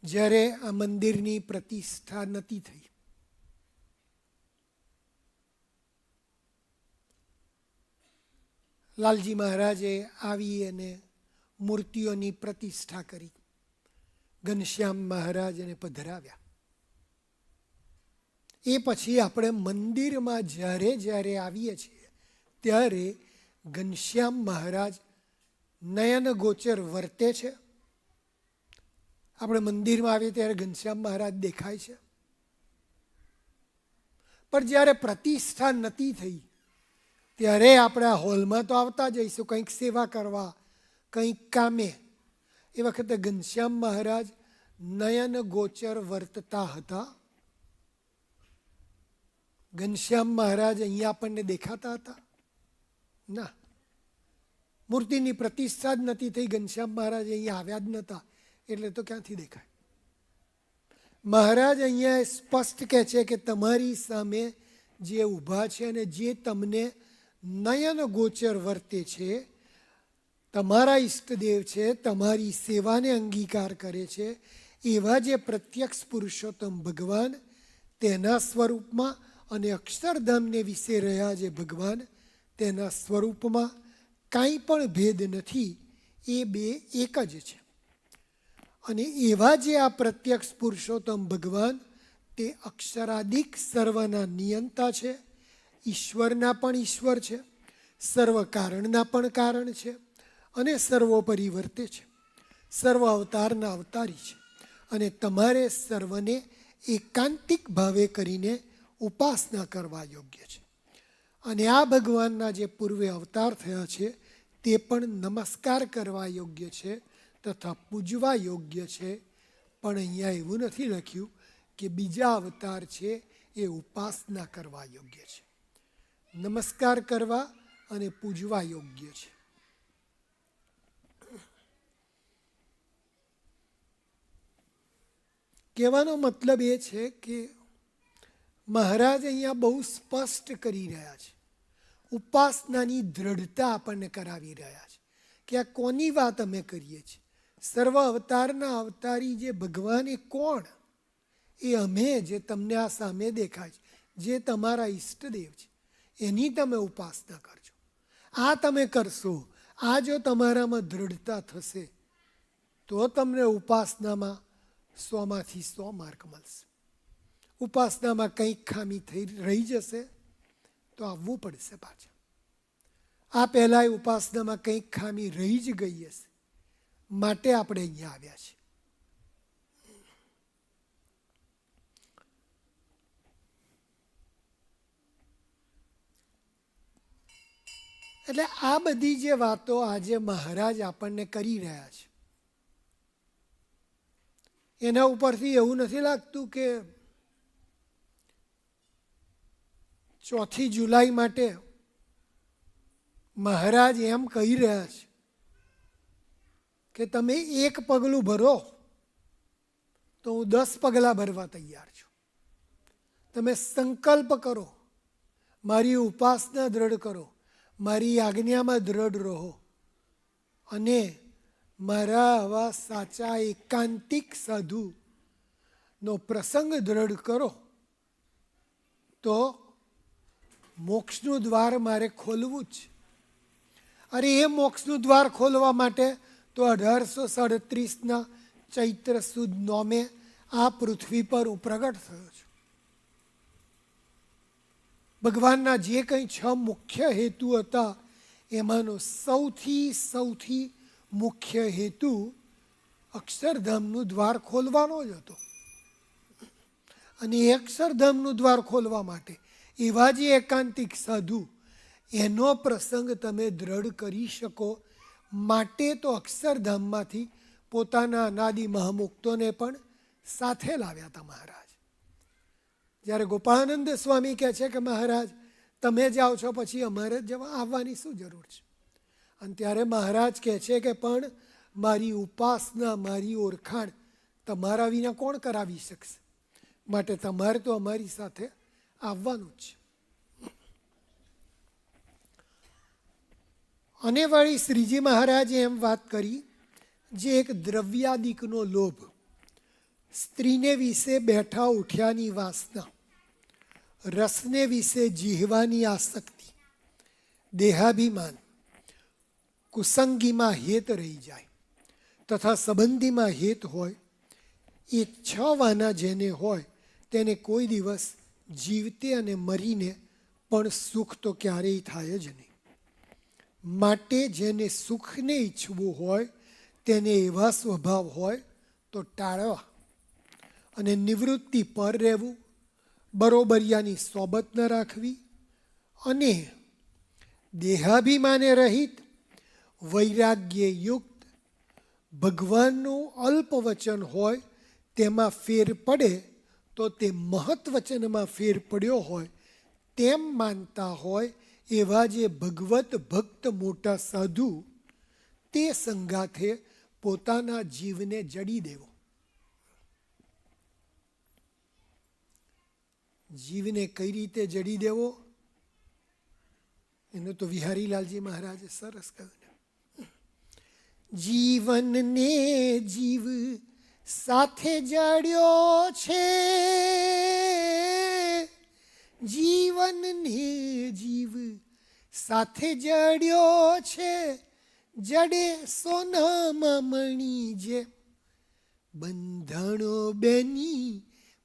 જ્યારે આ મંદિરની પ્રતિષ્ઠા નહોતી થઈ લાલજી મહારાજે આવી અને મૂર્તિઓની પ્રતિષ્ઠા કરી. ઘનશ્યામ મહારાજ એને પધરાવ્યા. એ પછી આપણે મંદિરમાં જ્યારે જ્યારે આવીએ છીએ ત્યારે ઘનશ્યામ મહારાજ નયન ગોચર વર્તે છે. આપણે મંદિરમાં આવીએ ત્યારે ઘનશ્યામ મહારાજ દેખાય છે. પણ જ્યારે પ્રતિષ્ઠા નથી થઈ ત્યારે આપણે આ હોલમાં તો આવતા જઈશું કંઈક સેવા કરવા, કંઈક કામે. એ વખતે ઘનશ્યામ મહારાજ નયન ગોચર વર્તતા હતા. ઘનશ્યામ મહારાજ અહીંયા આપણને દેખાતા હતા? ના. મૂર્તિની પ્રતિષ્ઠા જ નથી થઈ, ઘનશ્યામ મહારાજ અહીંયા આવ્યા જ નહોતા, એટલે તો ક્યાંથી દેખાય? મહારાજ અહીંયા સ્પષ્ટ કહે છે કે તમારી સામે જે ઊભા છે અને જે તમને નયન ગોચર વર્તે છે, તમારા ઈષ્ટદેવ છે, તમારી સેવાને અંગીકાર કરે છે, એવા જે પ્રત્યક્ષ પુરુષોત્તમ ભગવાન તેના સ્વરૂપમાં અને અક્ષરધામને વિશે રહ્યા જે ભગવાન તેના સ્વરૂપમાં કાંઈ પણ ભેદ નથી. એ બે એક જ છે. અને એવા જે આ પ્રત્યક્ષ પુરુષોત્તમ ભગવાન તે અક્ષરાદિક સર્વના નિયંતા છે, ઈશ્વરના પણ ઈશ્વર છે, સર્વ કારણના પણ કારણ છે અને સર્વોપરી વર્તે છે, સર્વ અવતારના અવતારી છે. અને તમારે સર્વને એકાંતિક ભાવે કરીને ઉપાસના કરવા યોગ્ય છે. અને આ ભગવાનના જે પૂર્વે અવતાર થયા છે તે પણ નમસ્કાર કરવા યોગ્ય છે તથા પૂજવા યોગ્ય છે. પણ અહીંયા એવું નથી લખ્યું કે બીજા અવતાર છે એ ઉપાસના કરવા યોગ્ય છે. નમસ્કાર કરવા અને પૂજવા યોગ્ય છે. કહેવાનો મતલબ એ છે કે મહારાજ અહીંયા બહુ સ્પષ્ટ કરી રહ્યા છે, ઉપાસનાની દ્રઢતા આપણને કરાવી રહ્યા છે કે આ કોની વાત અમે કરીએ છીએ? સર્વ અવતારના અવતારી જે ભગવાન એ કોણ? એ અમે જે તમને આ સામે દેખાય છે, જે તમારા ઈષ્ટદેવ છે, એની તમે ઉપાસના કરજો. આ તમે કરશો, આ જો તમારામાં દ્રઢતા થશે તો તમને ઉપાસનામાં 100માંથી 100 માર્ક મળશે. ઉપાસનામાં કંઈક ખામી થઈ રહી જશે તો આવવું પડશે પાછા. આ પહેલાં ઉપાસનામાં કંઈક ખામી રહી જ ગઈ હશે, માટે આપણે અહીંયા આવ્યા છીએ. એટલે આ બધી જે વાતો આજે મહારાજ આપણને કરી રહ્યા છે એના ઉપરથી એવું નથી લાગતું કે 4 જુલાઈ માટે મહારાજ એમ કહી રહ્યા છે કે તમે એક પગલું ભરો તો હું 10 પગલાં ભરવા તૈયાર છું. તમે સંકલ્પ કરો, મારી ઉપાસના દ્રઢ કરો, મારી આજ્ઞામાં દ્રઢ રહો અને મારા આવા સાચા એકાંતિક સાધુનો પ્રસંગ દ્રઢ કરો તો મોક્ષનું દ્વાર મારે ખોલવું જ. અરે એ મોક્ષનું દ્વાર ખોલવા માટે તો 1837 ચૈત્ર સુદ 9 આ પૃથ્વી પર હું પ્રગટ થયો છું. ભગવાનના જે કંઈ 6 મુખ્ય હેતુ હતા એમાંનો સૌથી મુખ્ય હેતુ અક્ષરધામનું દ્વાર ખોલવાનો જ હતો. અને એ અક્ષરધામનું દ્વાર ખોલવા માટે એવા જે એકાંતિક સાધુ એનો પ્રસંગ તમે દ્રઢ કરી શકો માટે તો અક્ષરધામમાંથી પોતાના અનાદિ મહામુક્તોને પણ સાથે લાવ્યા હતા મહારાજ. જ્યારે ગોપાળાનંદ સ્વામી કહે છે કે મહારાજ તમે જાઓ છો પછી અમારે આવવાની શું જરૂર છે? અને ત્યારે મહારાજ કહે છે કે પણ મારી ઉપાસના, મારી ઓળખાણ તમારા વિના કોણ કરાવી શકશે? માટે તમારે તો અમારી સાથે આવવાનું જ છે. અને વળી શ્રીજી મહારાજે એમ વાત કરી જે એક દ્રવ્યાદિકનો લોભ, સ્ત્રીને વિશે બેઠા ઉઠ્યાની વાસના, રસને વિશે જીહવાની આસક્તિ, દેહાભિમાન કુસંગીમાં હેત રહી જાય તથા સંબંધીમાં હેત હોય, એ 6 વાના જેને હોય તેને કોઈ દિવસ જીવતે અને મરીને પણ સુખ તો ક્યારેય થાય જ નહીં. માટે જેને સુખને ઈચ્છવું હોય તેને એવા સ્વભાવ હોય તો ટાળવા અને નિવૃત્તિ પર રહેવું, બરોબરિયાની સોબત ન રાખવી અને દેહાભિમાને રહિત વૈરાગ્ય યુક્ત ભગવાનનું અલ્પ વચન હોય તેમાં ફેર પડે તો તે મહત વચનમાં ફેર પડ્યો હોય તેમ માનતા હોય એવા જે ભગવત ભક્ત મોટા સાધુ, તે સંગાથે પોતાના જીવને જડી દેવો. જીવને કઈ રીતે જડી દેવો એનું તો વિહારીલાલજી મહારાજે સરસ કહ્યું. જીવનને જીવ સાથે જડ્યો છે, જીવનને જીવ સાથે જડ્યો છે, જડે સોનામાં મણી જે બંધણો બેની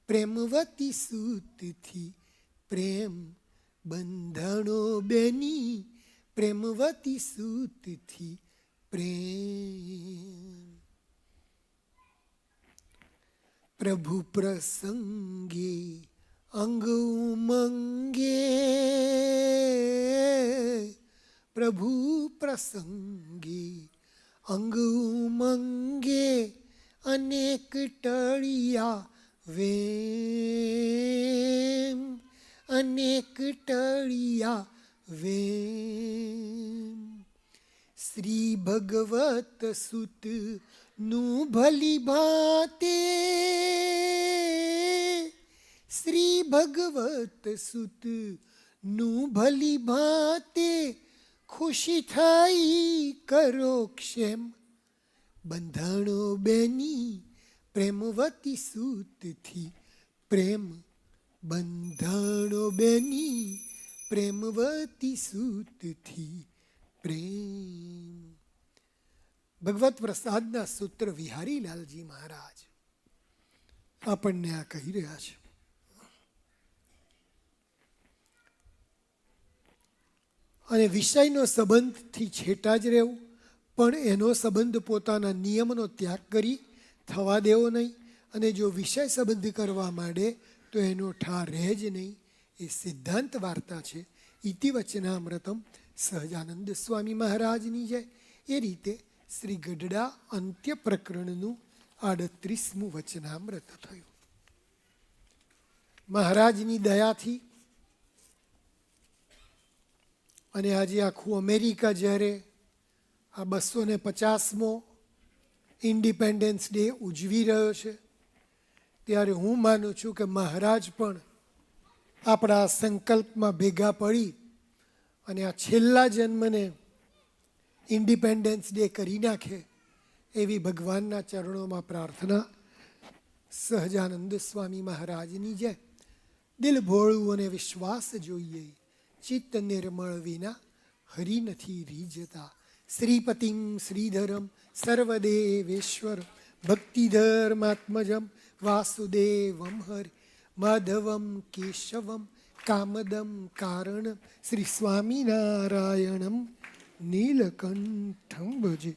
પ્રેમવતી સૂતથી પ્રેમ, બંધણો બેની પ્રેમવતી સૂતથી પ્રેમ. પ્રભુ પ્રસંગે અંગ ઉમંગે, પ્રભુ પ્રસંગે અંગ ઉમંગે, અનેક ટળિયા વેમ, અનેક ટળિયા વેમ. શ્રી ભગવત સુત નું ભલી ભાતે, શ્રી ભગવત સુત નું ભલી ભાતે, ખુશી થઈ કરો ક્ષેમ, બંધાણો બેની પ્રેમવતી સૂતથી પ્રેમ, બંધાણો બેની પ્રેમવતી સૂતથી પ્રેમ. ભગવત પ્રસાદના સૂત્ર વિહારીલાલજી મહારાજ આપણને આ કહી રહ્યા છે. અને વિષયનો સંબંધથી છેટા જ રહેવું, પણ એનો સંબંધ પોતાના નિયમનો ત્યાગ કરી થવા દેવો નહીં. અને જો વિષય સંબંધ કરવા માંડે તો એનો ઠાર રહે જ નહીં. એ સિદ્ધાંત વાર્તા છે. ઇતિ વચનામૃતમ સહજાનંદ સ્વામી મહારાજની જય. એ રીતે શ્રી ગઢડા અંત્ય પ્રકરણનું 38મું વચનામૃત થયું. મહારાજની દયાથી અને આજે આખું અમેરિકા જ્યારે આ 250મો ઇન્ડિપેન્ડન્સ ડે ઉજવી રહ્યો છે, ત્યારે હું માનું છું કે મહારાજ પણ આપણા સંકલ્પમાં ભેગા પડી અને આ છેલ્લા જન્મને ઇન્ડિપેન્ડન્સ ડે કરી નાખે એવી ભગવાનના ચરણોમાં પ્રાર્થના. સહજાનંદ સ્વામી મહારાજની જય. દિલ ભોળું અને વિશ્વાસ જોઈએ, ચિત્ત નિર્મળ વિના હરિ નથી રીઝતા. શ્રીપતિમ શ્રીધરમ સર્વદેવેશ્વર ભક્તિધર્માત્મજમ વાસુદેવમ હરિ માધવમ કેશવમ કામદમ કારણ શ્રી સ્વામિનારાયણમ નીલકંઠમ ભજે.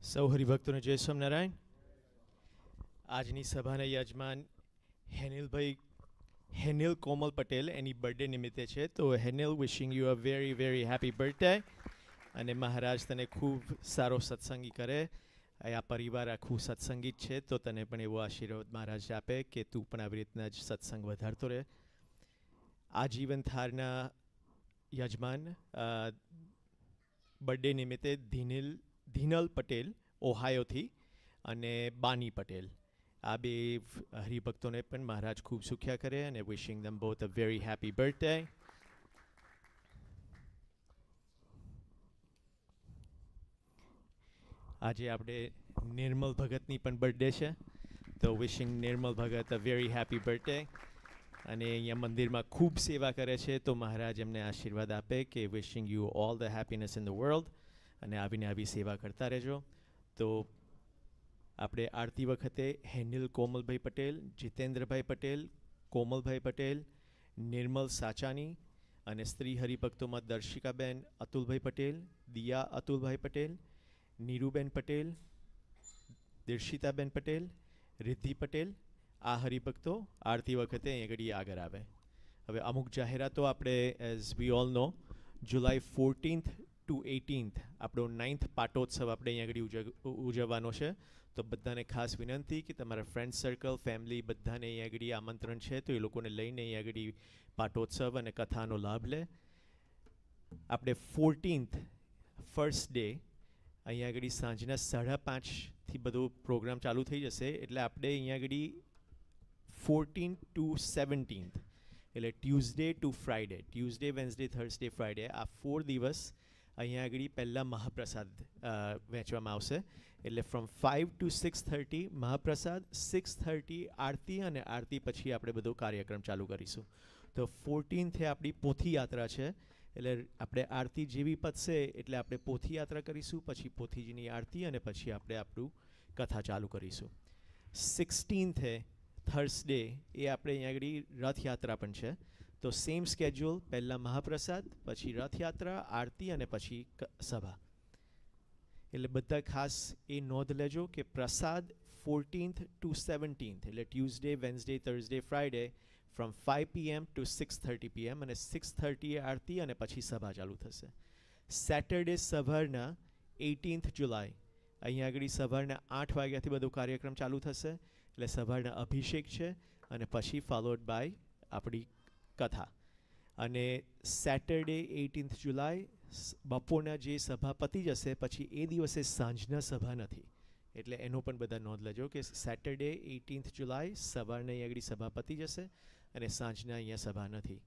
સૌ હરિભક્તોને જય સ્વામિનારાયણ. આજની સભાના યજમાન હેનિલ કોમલ પટેલ એની બર્થડે નિમિત્તે છે. તો Henil, wishing you a very very happy birthday, અને મહારાજ તને ખૂબ સારો સત્સંગી કરે. આ પરિવાર આખું સત્સંગી જ છે, તો તને પણ એવો આશીર્વાદ મહારાજ આપે કે તું પણ આવી રીતના જ સત્સંગ વધારતો રહે. આજીવન થારના યજમાન બર્થડે નિમિત્તે ધીનલ પટેલ ઓહાયોથી અને બાની પટેલ, આ બે હરિભક્તોને પણ મહારાજ ખૂબ સુખ્યા કરે, અને wishing them both a very happy birthday. આજે આપણે નિર્મલ ભગતની પણ બર્થડે છે, તો wishing Nirmal Bhagat a very happy birthday. અને અહીંયા મંદિરમાં ખૂબ સેવા કરે છે, તો મહારાજ એમને આશીર્વાદ આપે કે wishing you all the happiness in the world, અને આવીને આવી સેવા કરતા રહેજો. તો આપણે આરતી વખતે હેનિલ કોમલભાઈ પટેલ, જીતેન્દ્રભાઈ પટેલ, કોમલભાઈ પટેલ, નિર્મલ સાચાની, અને સ્ત્રી હરિભક્તોમાં દર્શિકાબેન અતુલભાઈ પટેલ, દિયા અતુલભાઈ પટેલ, નીરુબેન પટેલ, દીર્ષિતાબેન પટેલ, રિદ્ધિ પટેલ, આ હરિભક્તો આરતી વખતે અહીં આગળ આવે. હવે અમુક જાહેરાતો આપણે, as we all know, July 14th to 18th આપણો 9th પાટોત્સવ આપણે અહીં આગળ ઉજવવાનો છે. તો બધાને ખાસ વિનંતી કે તમારા ફ્રેન્ડ સર્કલ, ફેમિલી બધાને અહીં આગળ આમંત્રણ છે, તો એ લોકોને લઈને અહીં આગળ પાટોત્સવ અને કથાનો લાભ લે. આપણે 14th ફર્સ્ટ ડે અહીંયા આગળ સાંજના 5:30થી બધો પ્રોગ્રામ ચાલુ થઈ જશે. એટલે આપણે અહીંયા આગળ 14th to 17th, એટલે Tuesday two Friday, Tuesday, Wednesday, Thursday, Friday, આ 4 દિવસ અહીંયા આગળ પહેલાં મહાપ્રસાદ વહેંચવામાં આવશે. એટલે ફ્રોમ 5 to 6:30 મહાપ્રસાદ, 6:30 આરતી, અને આરતી પછી આપણે બધો કાર્યક્રમ ચાલુ કરીશું. તો 14th આપણી પોથી યાત્રા છે, એટલે આપણે આરતી જેવી પતશે એટલે આપણે પોથી યાત્રા કરીશું, પછી પોથીજીની આરતી, અને પછી આપણે આપણું કથા ચાલુ કરીશું. 16th થર્સડે એ આપણે અહીંયા આગળ રથયાત્રા પણ છે. તો સેમ સ્કેડ્યુલ, પહેલાં મહાપ્રસાદ, પછી રથયાત્રા, આરતી, અને પછી સભા. એટલે બધા ખાસ એ નોંધ લેજો કે પ્રસાદ 14th to 17th, એટલે Tuesday, Wednesday, Thursday, Friday, from 5 PM to 6:30 PM, અને 6:30 આરતી, અને પછી સભા ચાલુ થશે. સેટરડે સવારના 18th જુલાઈ અહીંયા આગળ સવારના 8 વાગ્યાથી બધો કાર્યક્રમ ચાલુ થશે. એટલે સવારના અભિષેક છે, અને પછી ફોલોડ બાય આપણી કથા. અને સેટરડે 18th જુલાઈ બપોરના જે સભા પતી જશે પછી એ દિવસે સાંજના સભા નથી. એટલે એનો પણ બધા નોંધ લેજો કે સેટરડે 18th જુલાઈ સવારના અહીં આગળ સભા પતી જશે, અને સાંજના અહીંયા સભા નથી.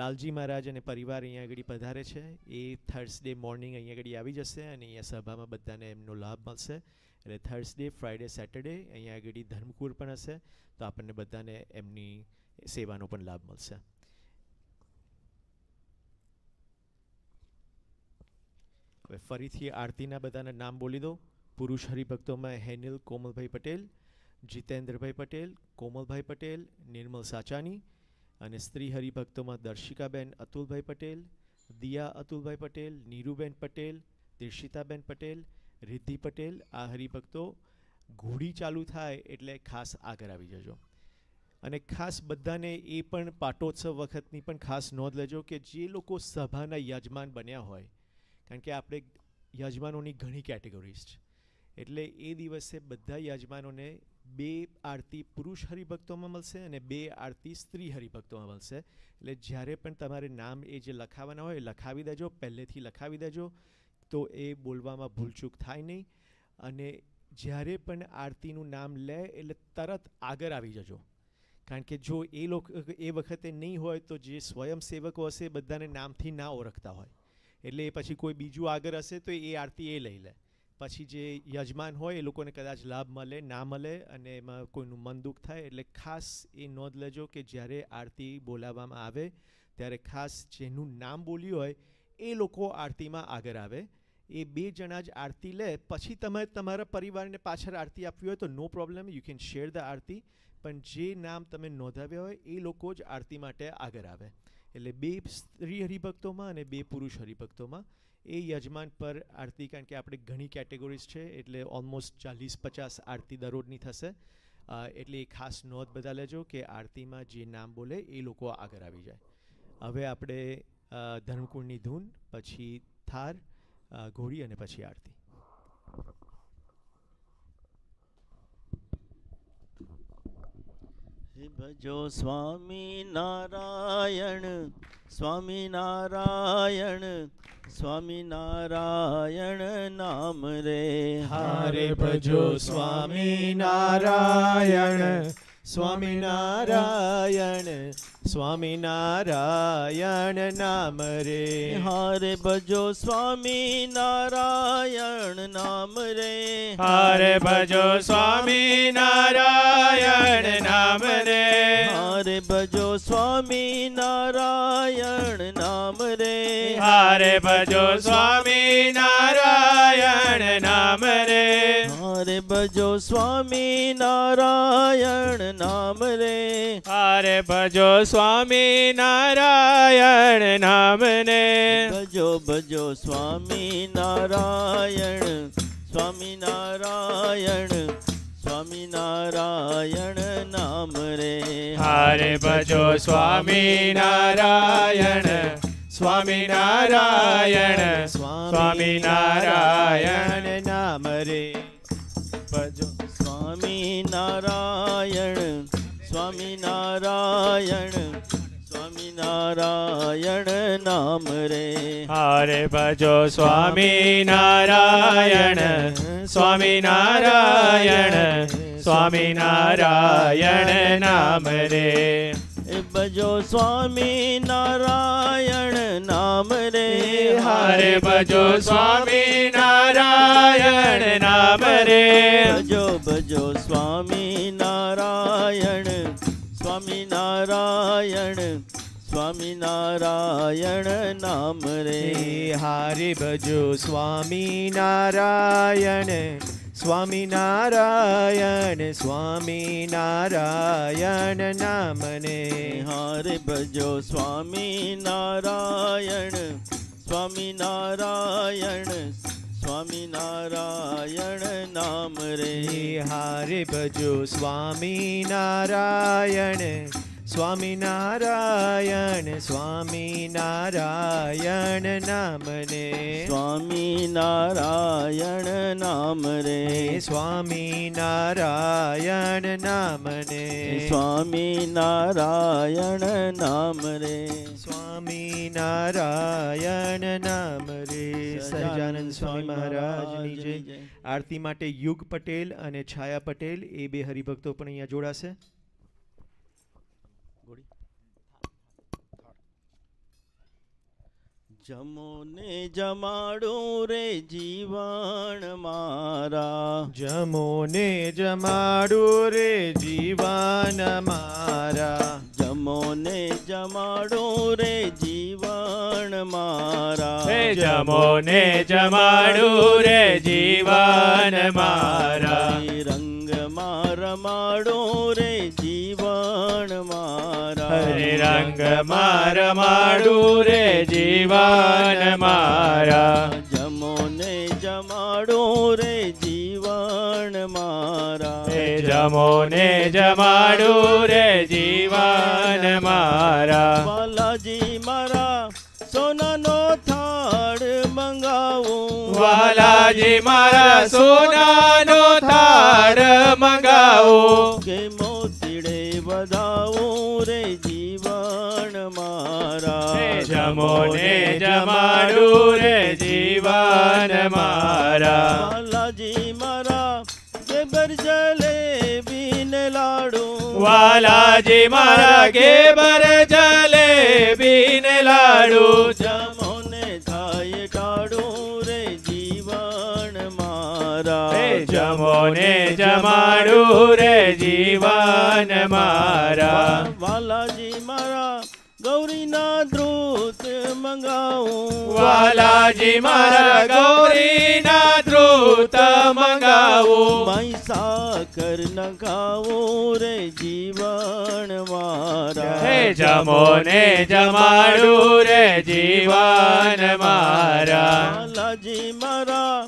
લાલજી મહારાજ અને પરિવાર અહીંયા આગળ પધારે છે, એ થર્સડે મોર્નિંગ અહીંયા આગળ આવી જશે, અને અહીંયા સભામાં બધાને એમનો લાભ મળશે. એટલે થર્સડે, ફ્રાઈડે, સેટરડે અહીંયા આગળ ધર્મકુર પણ હશે, તો આપણને બધાને એમની સેવાનો પણ લાભ મળશે. હવે ફરીથી આરતીના બધાના નામ બોલી દો. પુરુષ હરિભક્તોમાં હેનિલ કોમલભાઈ પટેલ, જીતેન્દ્રભાઈ પટેલ, કોમલભાઈ પટેલ, નિર્મલ સાચાની, અને સ્ત્રી હરિભક્તોમાં દર્શિકાબેન અતુલભાઈ પટેલ, દિયા અતુલભાઈ પટેલ, નીરુબેન પટેલ, દીર્ષિતાબેન પટેલ, રિદ્ધિ પટેલ. આ હરિભક્તો ઘોડી ચાલુ થાય એટલે ખાસ આગળ આવી જજો. અને ખાસ બધાને એ પણ પાટોત્સવ વખતની પણ ખાસ નોંધ લેજો કે જે લોકો સભાના યજમાન બન્યા હોય, કારણ કે આપણે યજમાનોની ઘણી કેટેગરીઝ છે, એટલે એ દિવસે બધા યજમાનોને 2 આરતી પુરુષ હરિભક્તોમાં મળશે અને 2 આરતી સ્ત્રી હરિભક્તોમાં મળશે. એટલે જ્યારે પણ તમારે નામ એ જે લખાવવાના હોય એ લખાવી દેજો, પહેલેથી લખાવી દેજો, તો એ બોલવામાં ભૂલચૂક થાય નહીં. અને જ્યારે પણ આરતીનું નામ લે એટલે તરત આગળ આવી જજો, કારણ કે જો એ લોકો એ વખતે નહીં હોય તો જે સ્વયંસેવકો હશે બધાને નામથી ના ઓળખતા હોય, એટલે એ પછી કોઈ બીજું આગળ હશે તો એ આરતી એ લઈ લે. પછી જે યજમાન હોય એ લોકોને કદાચ લાભ મળે ના મળે, અને એમાં કોઈનું મન દુઃખ થાય. એટલે ખાસ એ નોંધ લેજો કે જ્યારે આરતી બોલાવવામાં આવે ત્યારે ખાસ જેનું નામ બોલ્યું હોય એ લોકો આરતીમાં આગળ આવે. એ 2 જણા જ આરતી લે, પછી તમે તમારા પરિવારને પાછળ આરતી આપવી હોય તો no problem, you can share the aarti, પણ જે નામ તમે નોંધાવ્યા હોય એ લોકો જ આરતી માટે આગળ આવે. એટલે 2 સ્ત્રી હરિભક્તોમાં અને 2 પુરુષ હરિભક્તોમાં એ યજમાન પર આરતી, કારણ કે આપણે ઘણી કેટેગરીઝ છે એટલે ઓલમોસ્ટ 40-50 આરતી દરરોજની થશે. એટલે ખાસ નોંધ બધા લેજો કે આરતીમાં જે નામ બોલે એ લોકો આગળ આવી જાય. હવે આપણે ધર્મકુળની ધૂન, પછી થાર, ઘોડી અને પછી આરતી. ભજો સ્વામી નારાયણ, સ્વામી નારાયણ, સ્વામી નારાયણ નામ રે. હારે ભજો સ્વામી નારાયણ, સ્વામી નારાયણ, સ્વામી નારાયણ નામ રે. હારે ભજો સ્વામી નારાયણ નામ રે. હારે ભજો સ્વામી નારાયણ નામ રે. હારે ભજો સ્વામી નારાયણ નામ રે. હારે ભજો સ્વામી નારાયણ નામ રે. હારે ભજો સ્વામી નારાયણ નામ રે. હારે ભજો સ્વામી નારાયણ નામ ને. ભજો ભજો સ્વામી નારાયણ, સ્વામી નારાયણ, સ્વામી નારાયણ નામ રે. હારે ભજો સ્વામી નારાયણ, સ્વામી નારાયણ, સ્વામી નારાયણ નામ રે. ભજો સ્વામી નારાયણ, સ્વામી નારાયણ, સ્વામી નારાયણ નામ રે. હારે ભજો સ્વામી નારાયણ, સ્વામી નારાયણ, સ્વામી નારાયણ નામ રે. ભજો સ્વામી નારાયણ નામ રે. હારે ભજો સ્વામી નારાયણ નામ રે. ભજો ભજો સ્વામી નારાયણ, સ્વામી નારાયણ, સ્વામી નારાયણ નામ રે. હારે ભજો સ્વામી નારાયણ, સ્વામી નારાયણ, સ્વામી નારાયણ નામ ને. હારે ભજો સ્વામી નારાયણ, સ્વામી નારાયણ, સ્વામી નારાયણ નામ રે. હારે ભજો સ્વામી નારાયણ, સ્વામી નારાયણ, સ્વામી નારાયણ નામ ને. સ્વામી નારાયણ નામ રે. સ્વામી નારાયણ નામ ને. સ્વામી નારાયણ નામ રે. સ્વામી નારાયણ નામ રે. સહજાનંદ સ્વામી મહારાજની જય. આરતી માટે યુગ પટેલ અને છાયા પટેલ એ બે હરિભક્તો પણ અહીંયા જોડાશે. જમો ને જમાડું રે જીવન મારા. જમો ને જમાડું રે જીવન મારા. જમો ને જમાડું રે જીવન મારા. જમો ને જમાડું રે જીવન મારા. રંગ મારમાડું રે જીવન મારા. હરે રંગ મારમાડું રે જીવન મારા. જમો ને જમાડું રે જીવન મારા. જમો ને જમાડું રે જીવન મારા. વાલાજી મારા સોનાનો થાળ મંગાવું. વાલાજી મારા સોનાનો થાળ મંગાવો. કે મોતીડે વધાવું રે જીવન મારા. જમો ને જમાડું રે જીવન મારા. વાલાજી મારા ગેબર જલેબી ને લાડુ. વાલાજી મારા ગેબર જલેબી ને લાડુ. જમો ને થાય ટાળું રે જીવન મારા. જમો ને જમાડું રે જીવન મારા. વાલાજી મારા ગૌરીના ધ્રુત મંગાવું. વાલાજી મારા ગૌરીના ધ્રુત મંગાવો. માઈ સાકર નખાવું રે જીવન મારા. જમો ને જમાડું રે જીવન મારા. વાલાજી મારા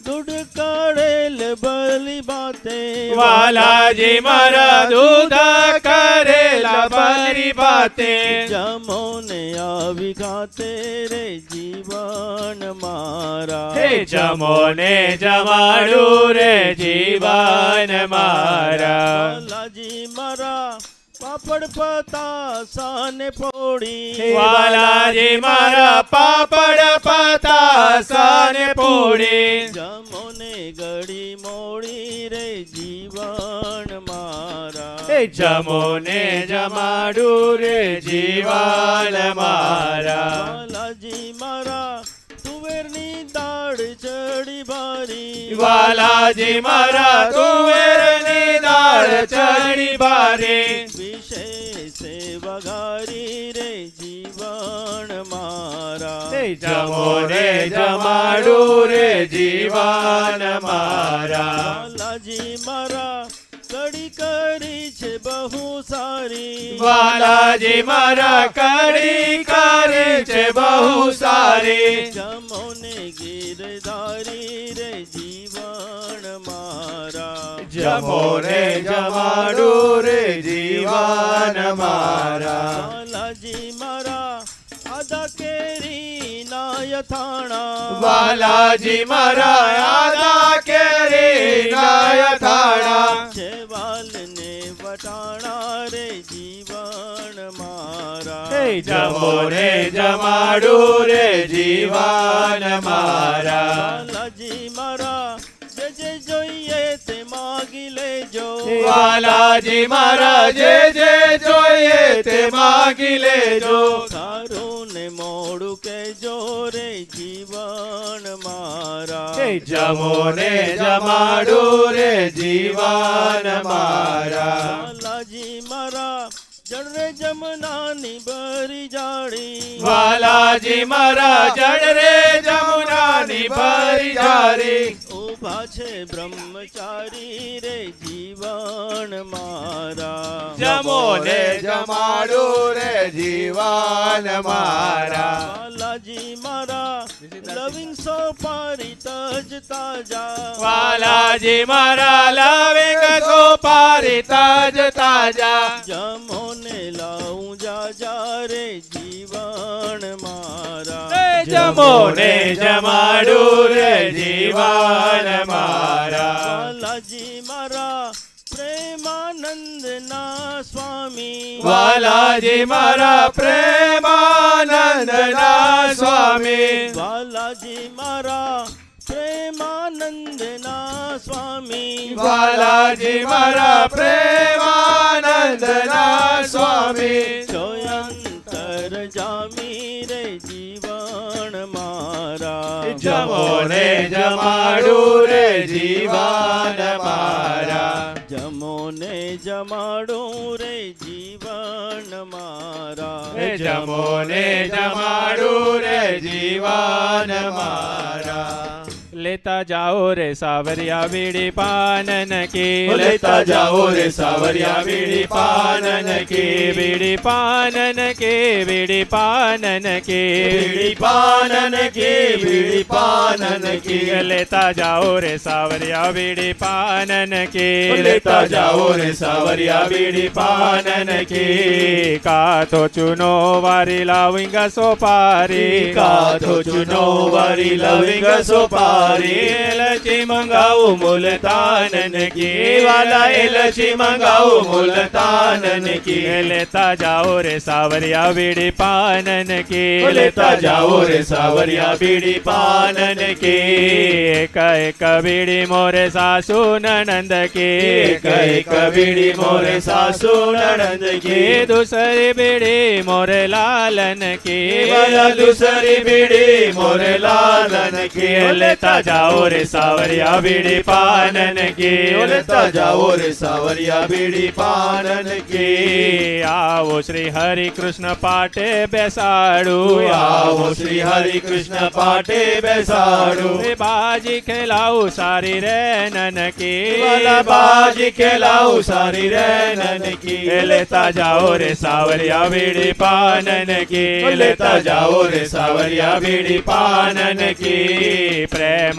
દૂધ કાઢેલ બલી બાતે. ભાતે વાલાજી મારા દૂધ કરેલા ફરી ભાતે જમો ને આવી ખાતે રે જીવન મારા હે જમો ને જમાડું રે જીવન મારા વાલાજી મારા પાપડ પતાસાને પોડી વાલાજી મારા પાપડ પતાસાને પોડી જમો ને ગળી મોડી રે જીવન મારા હે જમો ને જમાડું રે જીવન મારા વાલાજી મારા તુવેરની દાળ ચડી ભારી વાલાજી મારા તુવેરની દાળ ચડી બારી વિશેષ વઘારી રે જીવન મારા જમો ને જમાડું રે જીવન મારા વાલાજી મારા કડી કરી છે બહુ સારી વાલાજી મારા કડી કરી છે બહુ સારી જમો ને ગીરધારી રે જીવન મારા જમો ને જમાડું રે જીવન મારા વાલાજી મારા આદા કેરી ના યથાણા વાલાજી મારા આદા કેરી નાય થાણા છે વાલ ને વટાણા રે જીવન મારા જમો ને જમાડું રે જીવન મારા વાલાજી મારા જે જે જોઈએ તે માગી લેજો વાલાજી મારા જે જે જોઈએ તે માગી લેજો સારું ને મોડું કેજો રે જીવન મારા જમો ને જમાડું રે જીવન મારા વાલાજી મારા જળરે જમનાની બરી જાળી વાલાજી મારા જડ રે જમુનાની ભરી જારી ઉભા છે બ્રહ્મચારી રે જીવન મારા જમો ને જમાડું રે જીવન મારા વાલાજી મારા લવિંગ સોપારી તજ તાજા વાલાજી મારા લવિંગ સોપારી તાજ તાજા જમો ને લાવું જાજા રે જીવન મારા જમો ને જમાડું રે જીવન મારા વાલાજી મારા પ્રેમાનંદ ના સ્વામી વાલાજી મારા પ્રેમાનંદ ના સ્વામી વાલાજી મારા પ્રેમાનંદ ના સ્વામી વાલાજી મારા પ્રેમાનંદ ના સ્વામી ચોયંતર જામી રે જીવન મારા જમો ને જમાડું રે જીવન મારા જમો ને જમાડું રે જીવન મારા જમો ને જમાડું રે જીવન મારા લેતા જાઓ રે સાવરિયા બીડી પાનન કી લેતા જાઓ રે સાવરિયા બીડી પાનન કી બીડી પાનન કી બીડી પાનન કી બીડી પાનન કી બીડી પાનન કી લેતા જાઓ રે સાવરિયા બીડી પાનન કી લેતા જાઓ રે સાવરિયા બીડી પાનન કી કાતો ચૂનો વારી લાવિંગ સોપારી કાતો ચૂનો વારી લાવિંગ સોપારી એલચી મંગાવું મુલતાનન કી વાલા એલચી મંગાવું મુલતાનન કી લેતા જાઓ રે સાવરિયા બીડી પાનન કી લેતા જાઓ રે સાવરિયા બીડી પાનન કી એક એક બીડી મોરે સાસુ નણંદ કી એક એક બીડી મોરે સાસુ નણંદ કી દૂસરી બીડી મોરે લાલન કી વાલા દૂસરી બીડી મોરે લાલન કી લેતા જાઓ રે સાવરિયા બીડી પાનન કી લેતા જાઓ રે સાવરિયા બીડી પાનન કી આવો શ્રી હરિ કૃષ્ણ પાટે બેસાડું આવો શ્રી હરિ કૃષ્ણ પાટે બેસાડું બાજી ખેલાવું સારી રે નનકી વાલા બાજી ખેલાવું સારી રે નનકી લેતા જાઓ રે સાવરિયા બીડી પાનન કી લેતા જાઓ રે સાવરિયા બીડી પાનન કી પ્રેમ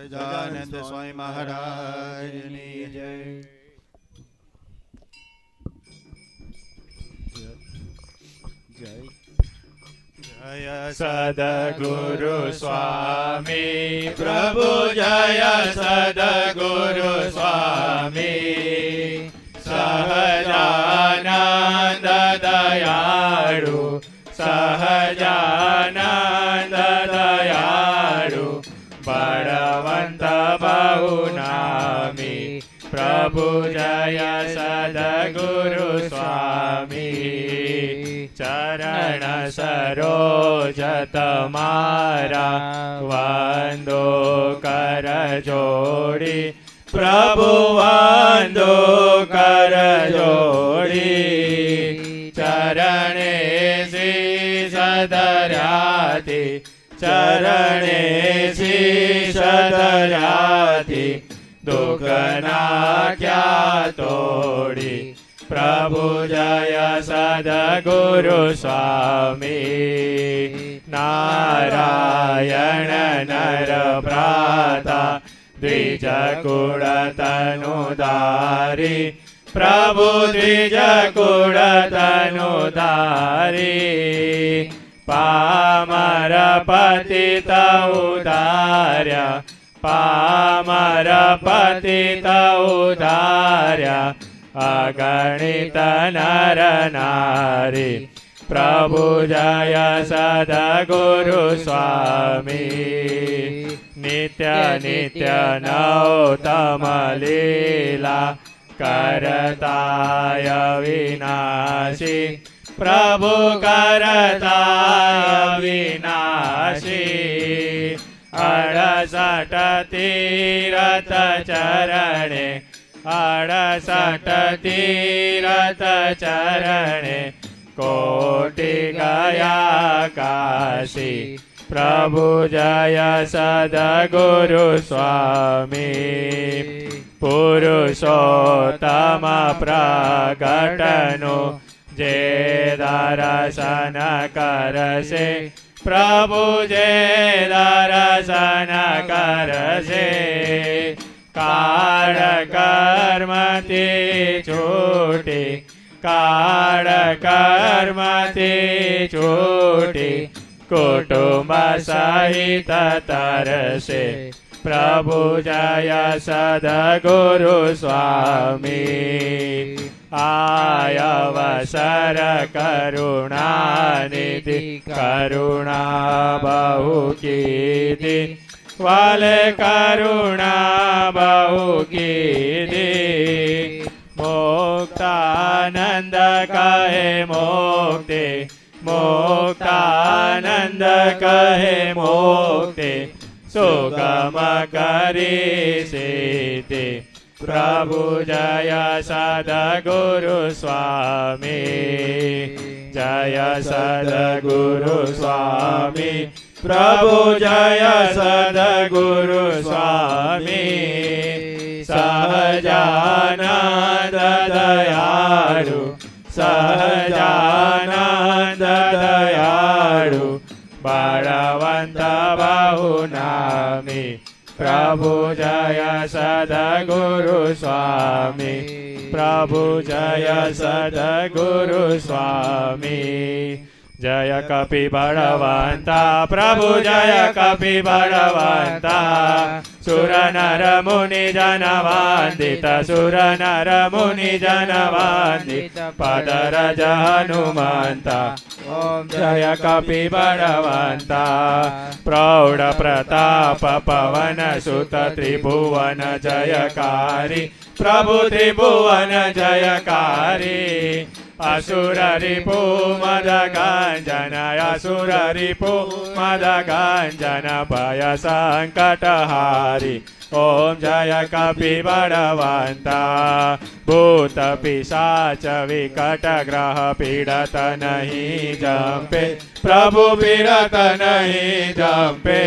સહજાનંદ સ્વામી મહારાજની જય. જય સદગુરુ સ્વામી પ્રભુ જય સદગુરુ સ્વામી સહજાનંદ દયાળુ સહજાનંદ દયાળુ બળવંત બહુ નામી પ્રભુ જય સદગુરુ સ્વામી ચરણ સરોજ તમારા વંદો કર જોડી પ્રભુ વંદો કર જોડી ચરણે શીશ ધર્યાથી ચરણે શીશ ધર્યાથી દુઃખ નાખ્યા તોડી પ્રભુ જય સદગુરુ સ્વામી નારાયણ નર ભ્રાતા દ્વિજ કુળ તનુધારી પ્રભુ દ્વિજ કુળ તનુધારી પામર પતિત ઉધાર્યા પામર પતિત ઉધાર્યા અગણિત નર નારી પ્રભુ જય સદગુરુ સ્વામી નિત્ય નિત્ય નૌતમ લીલા કરતાય વિનાશી પ્રભુ કરતાય વિનાશી 68 તીરથ ચરણે 68 તીરથ ચરણે કોટી ગયા કાશી પ્રભુ જય સદગુરુ સ્વામી પુરુષોત્તમ પ્રગટનો જે દર્શન કરશે પ્રભુ જે દર્શન કરશે કાળ કર્મથી છૂટી કાળ કર્મથી છૂટી કુટુંબ સહિત તરસે પ્રભુ જય સદગુરુ સ્વામી આયવસર કરુણાનિધિ કરુણા બહુ કીધી વાલે કરુણા બહુ કીધી મુક્તાનંદ કહે મુક્તિ મુક્તાનંદ કહે મુક્તિ સુગમ કરી સીતે પ્રભુ જય સદગુરુ સ્વામી જય સદગુરુ સ્વામી પ્રભુ જય સદગુરુ સ્વામી સહજાનંદ દયાળુ સહજાનંદ દયાળુ બળવંત બહુ નામી પ્રભુ જય સદગુરુ સ્વામી પ્રભુ જય સદગુરુ સ્વામી જય કપિ બળવંતા પ્રભુ જય કપિ બળવંતા સુર નર મુનિ જન વંદિત સુર નર મુનિ જન વંદિત પદરજ હનુમંતા ઓમ જય કપિ બળવંતા પ્રૌઢ પ્રતાપ પવન સુત ત્રિભુવન જયકારી પ્રભુ ત્રિભુવન જયકારી असुर रिपु मद कांचन असुर रिपु मद कांचन भय संकटहारी ओम जय कपि बलवंता भूत पिशाच विकट ग्रह पीड़त नहीं जंपे प्रभु पीड़त नहीं जंपे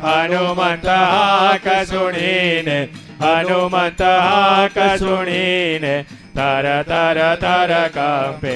हनुमंत हाक सुनीने हनुमंत हाक सुनीने तर तर तर कंपे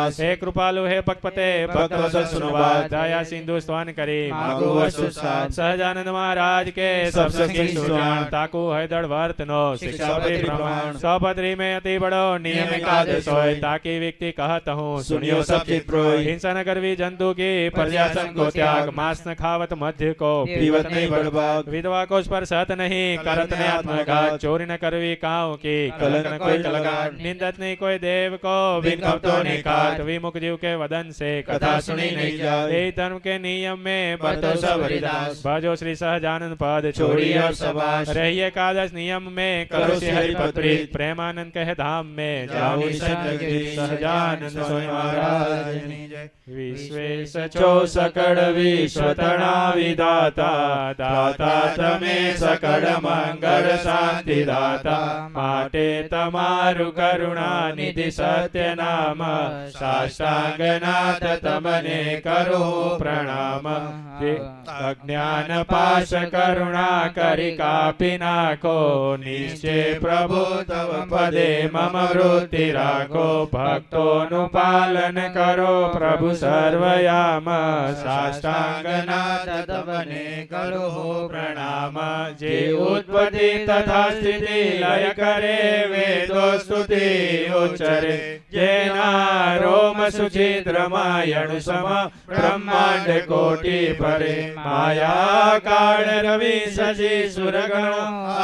દાસ હે કૃપાલુ હે પગપતે ભક્તો સત્સુનવાદ દયા સિંધુ સ્તવન કરી માગો વસ્તુ સાથ સહજાનંદ મહારાજ કે सब सब सखी सखी सुजान ताकू हैदड़ वर्त नो शिक्षापति प्रमाण सपत्री में अति बड़ो नियम नियम एकादश एकादश होय होय। ताकि व्यक्ति कहत हूँ सुनियो सब चित प्रोय हिंसा न करवी जंतु की प्रजासन को त्याग मांस न खावत मध्य को पीवत नहीं बड़भाग विधवा को स्पर्शत नहीं करत ने आत्मघात चोरी न करवी काऊ की कलंक न कोई लगाट निंदत नहीं कोई देव को बिन कपटों ने काट विमुख जीव के वदन से कथा सुनी नहीं जाए यही धर्म के नियम में बतो सब हरिदास भजो श्री सहजानंद पद छोड़ी और सबाश रहिए एकादश नियम में करो करो श्री हरिपत्री हरिपत्री प्रेमानंद कहे धाम में जाओ जाओ निसंग सहजानंद स्वामी महाराज ની જય विश्वेश चो सकળ વિશ્વતણા વિધાતા દાતા તમે सकળ મંગળ શાંતિ દાતા માટે તમારું કરુણા નિધિ સત્ય નામ સાષ્ટાંગનાથ તમને કરો પ્રણામ અજ્ઞાન પાશ કરુણા કરી કાપી નાખો નિશ્ચય પ્રભુ તવ પદે મમ વૃત્તિ રાખો ભક્તોનું પાલન કરો પ્રભુ સર્વયામ સાષ્ટાંગનાથ તમને કરો પ્રણામ જે ઉત્પત્તિ તથા સ્થિતિ લય કરે વેદો સ્તુતિ ઉચ્ચરે જેના રોમ સુચિત્ર માયણ સમ બ્રહ્માંડ કોટી પરે માયા કાળ રવિ સજી સુરગણ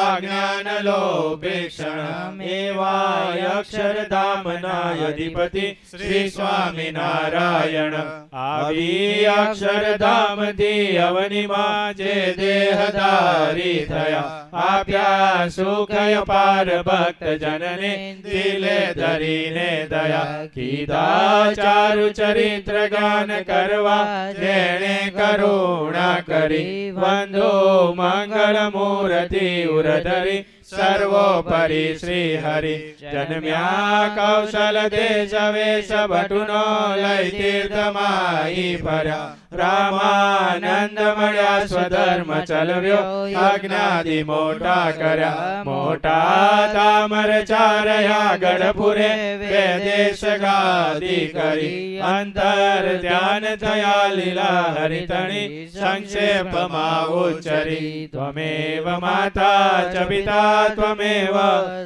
અજ્ઞાન લોભેક્ષણ એવાય અક્ષરધામના અધિપતિ શ્રી સ્વામિનારાયણ આવી અક્ષરધામથી અવનિમાં જે દેહધારી થયા આપ્યા સુખય પાર ભક્ત જનને દિલે ધરીને દયા કીધા ચારુ ચરિત્ર જ્ઞાન કરવા જેણે કરુણા કરી વંદો મંગળ મૂર્તિ ઉરધરી સર્વોપરી શ્રી હરિ જન્મ્યા કૌશલ દેશ વેશ ભટુનો લઈ તીર્થમાઈ ફર્યા રામાનંદ મળ્યા સ્વધર્મ ચલવ્યો આજ્ઞાદિ મોટા કર્યા મોટા તામર ચારયા ગઢપુરે બે દેશ ગાદી કરી અંતર ધ્યાન થયા લીલા હરિતણી સંક્ષેપમાં ઉચ્ચરી ત્વમેવ માતા ચ પિતા त्वमेव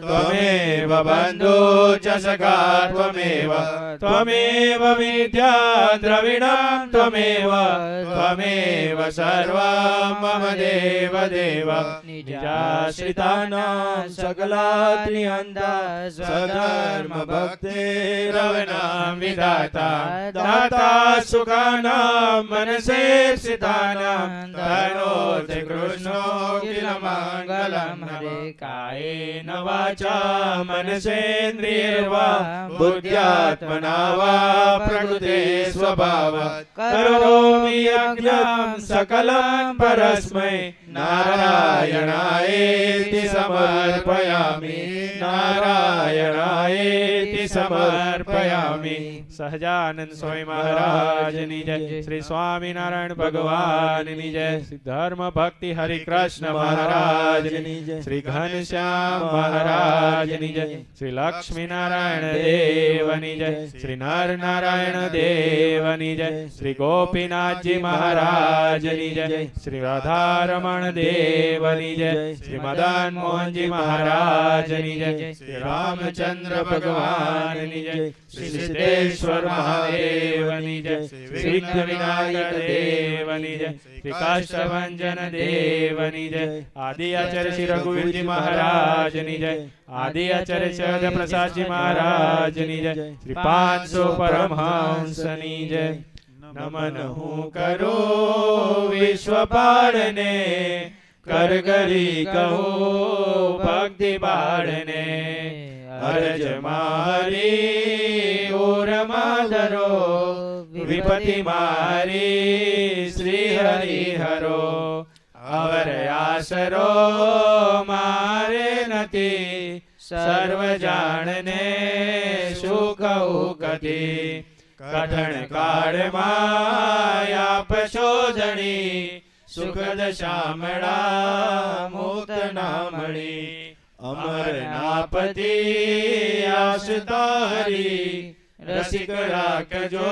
त्वमेव बन्धु च सखा त्वमेव त्वमेव विद्या द्रविणं त्वमेव त्वमेव सर्वं मम देव देव निजाश्रितानां सकलात्रियन्ता सधर्म भक्तिरवनां विधाता दाता सुखानां मनसेप्सितानां तनोति कृष्णो किल मङ्गलं हरे कायेन वाचा मनसेन्द्रियैर्वा बुद्ध्यात्मना वा प्रकृते स्वभावात् करोमि यज्ञं सकलं परस्मै नारायणायेति समर्पयामि नारायणायेति समर्पयामि सहजानंद स्वामी महाराज ની જય શ્રી સ્વામિનારાયણ ભગવાન ની જય શ્રી ધર્મ ભક્તિ હરિ કૃષ્ણ મહારાજ ની જય શ્રી ઘનશ્યામ મહારાજ ની જય શ્રી લક્ષ્મી નારાયણ દેવ ની જય શ્રી નર નારાયણ દેવ ની જય શ્રી ગોપીનાથ जी महाराज ની જય શ્રી રાધારમણ દેવ ની જય શ્રી મદન મોહન जी महाराज ની જય શ્રી રામચંદ્ર ભગવાન ની જય શ્રી સિદ્ધેશ્वर महादेव ની જય શ્રી વિઘ્ન વિનાયક દેવ ની જય શ્રી કાષ્ટભંજન દેવ ની જય આદि આચાર્ય શ્રી રઘુવીર जी महाराज ની જય आदि आचार्य श्री प्रसाद जी महाराज ની જય શ્રી 500 परमहंस ની જય नमन हूँ करो विश्वपालने कर करी कहो भक्ति बाढ़ने अरज मारी ओर माधरो विपति मारी श्री हरि हरो अवर आसरो मारे नती सर्व जानने सुख कति कठण काळ मायाप शोधणी सुखद श्यामळा मुक्त नामणी अमर नापती आसुता हरी રસિક રાખજો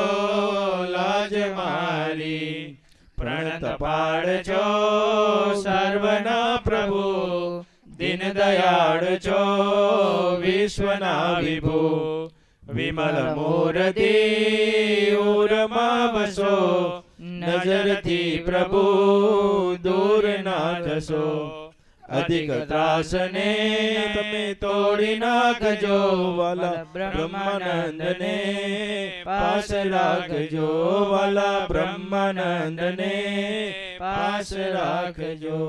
લાજ મારી પ્રણત પાડજો સર્વના પ્રભુ દીન દયાળ છો વિશ્વના વિભુ વિમલ મૂર્તિ ઉરમાં વસો નજરથી પ્રભુ દૂર ના જશો અધિક ત્રાસને તમે તોડી નાખજો વાલા બ્રહ્માનંદને પાસ રાખજો વાલા બ્રહ્માનંદને पास રાખજો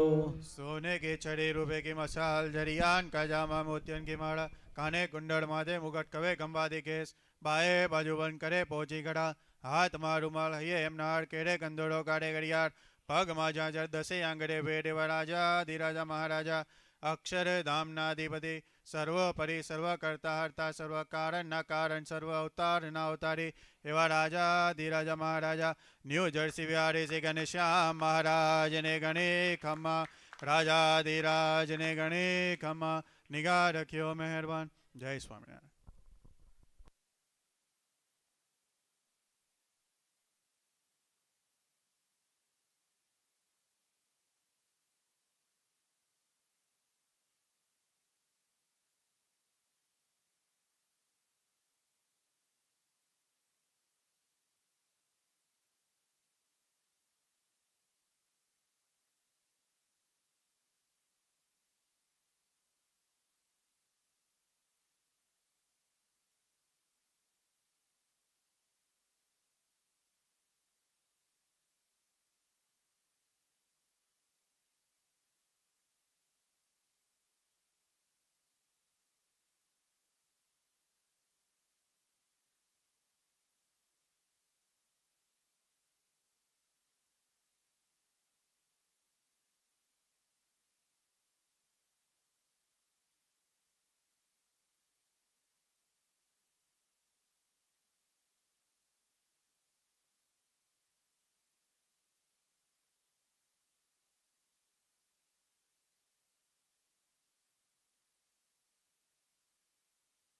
सोने के छड़ी रूपे की मशाल जरियान का जामा मोतियन की माला काने कुंडल माथे मुगट कवे गंबादी केस बाए बाजू बंद करे पहुंची गड़ा हाथ માં રૂમાલ હૈયે એમનાર કેડે કંદોડો કાઢે ઘડિયાળ પગમાં ઝાંઝર દસે આંગળે ભેટ રાજા ધીરાજા મહારાજા અક્ષરધામનાધિપતિ સર્વોપરી સર્વ કરતા હરતા સર્વ કારણના કારણ સર્વ અવતારના અવતારી એવા રાજા ધીરાજા મહારાજા ન્યૂ જર્સી વિહારી શ્રી ઘનશ્યામ મહારાજને ગણી ખમ્મા રાજા ધીરાજને ગણી ખમ્મા નિગાહ રખ્યો મહેરબાન જય સ્વામિનારાયણ.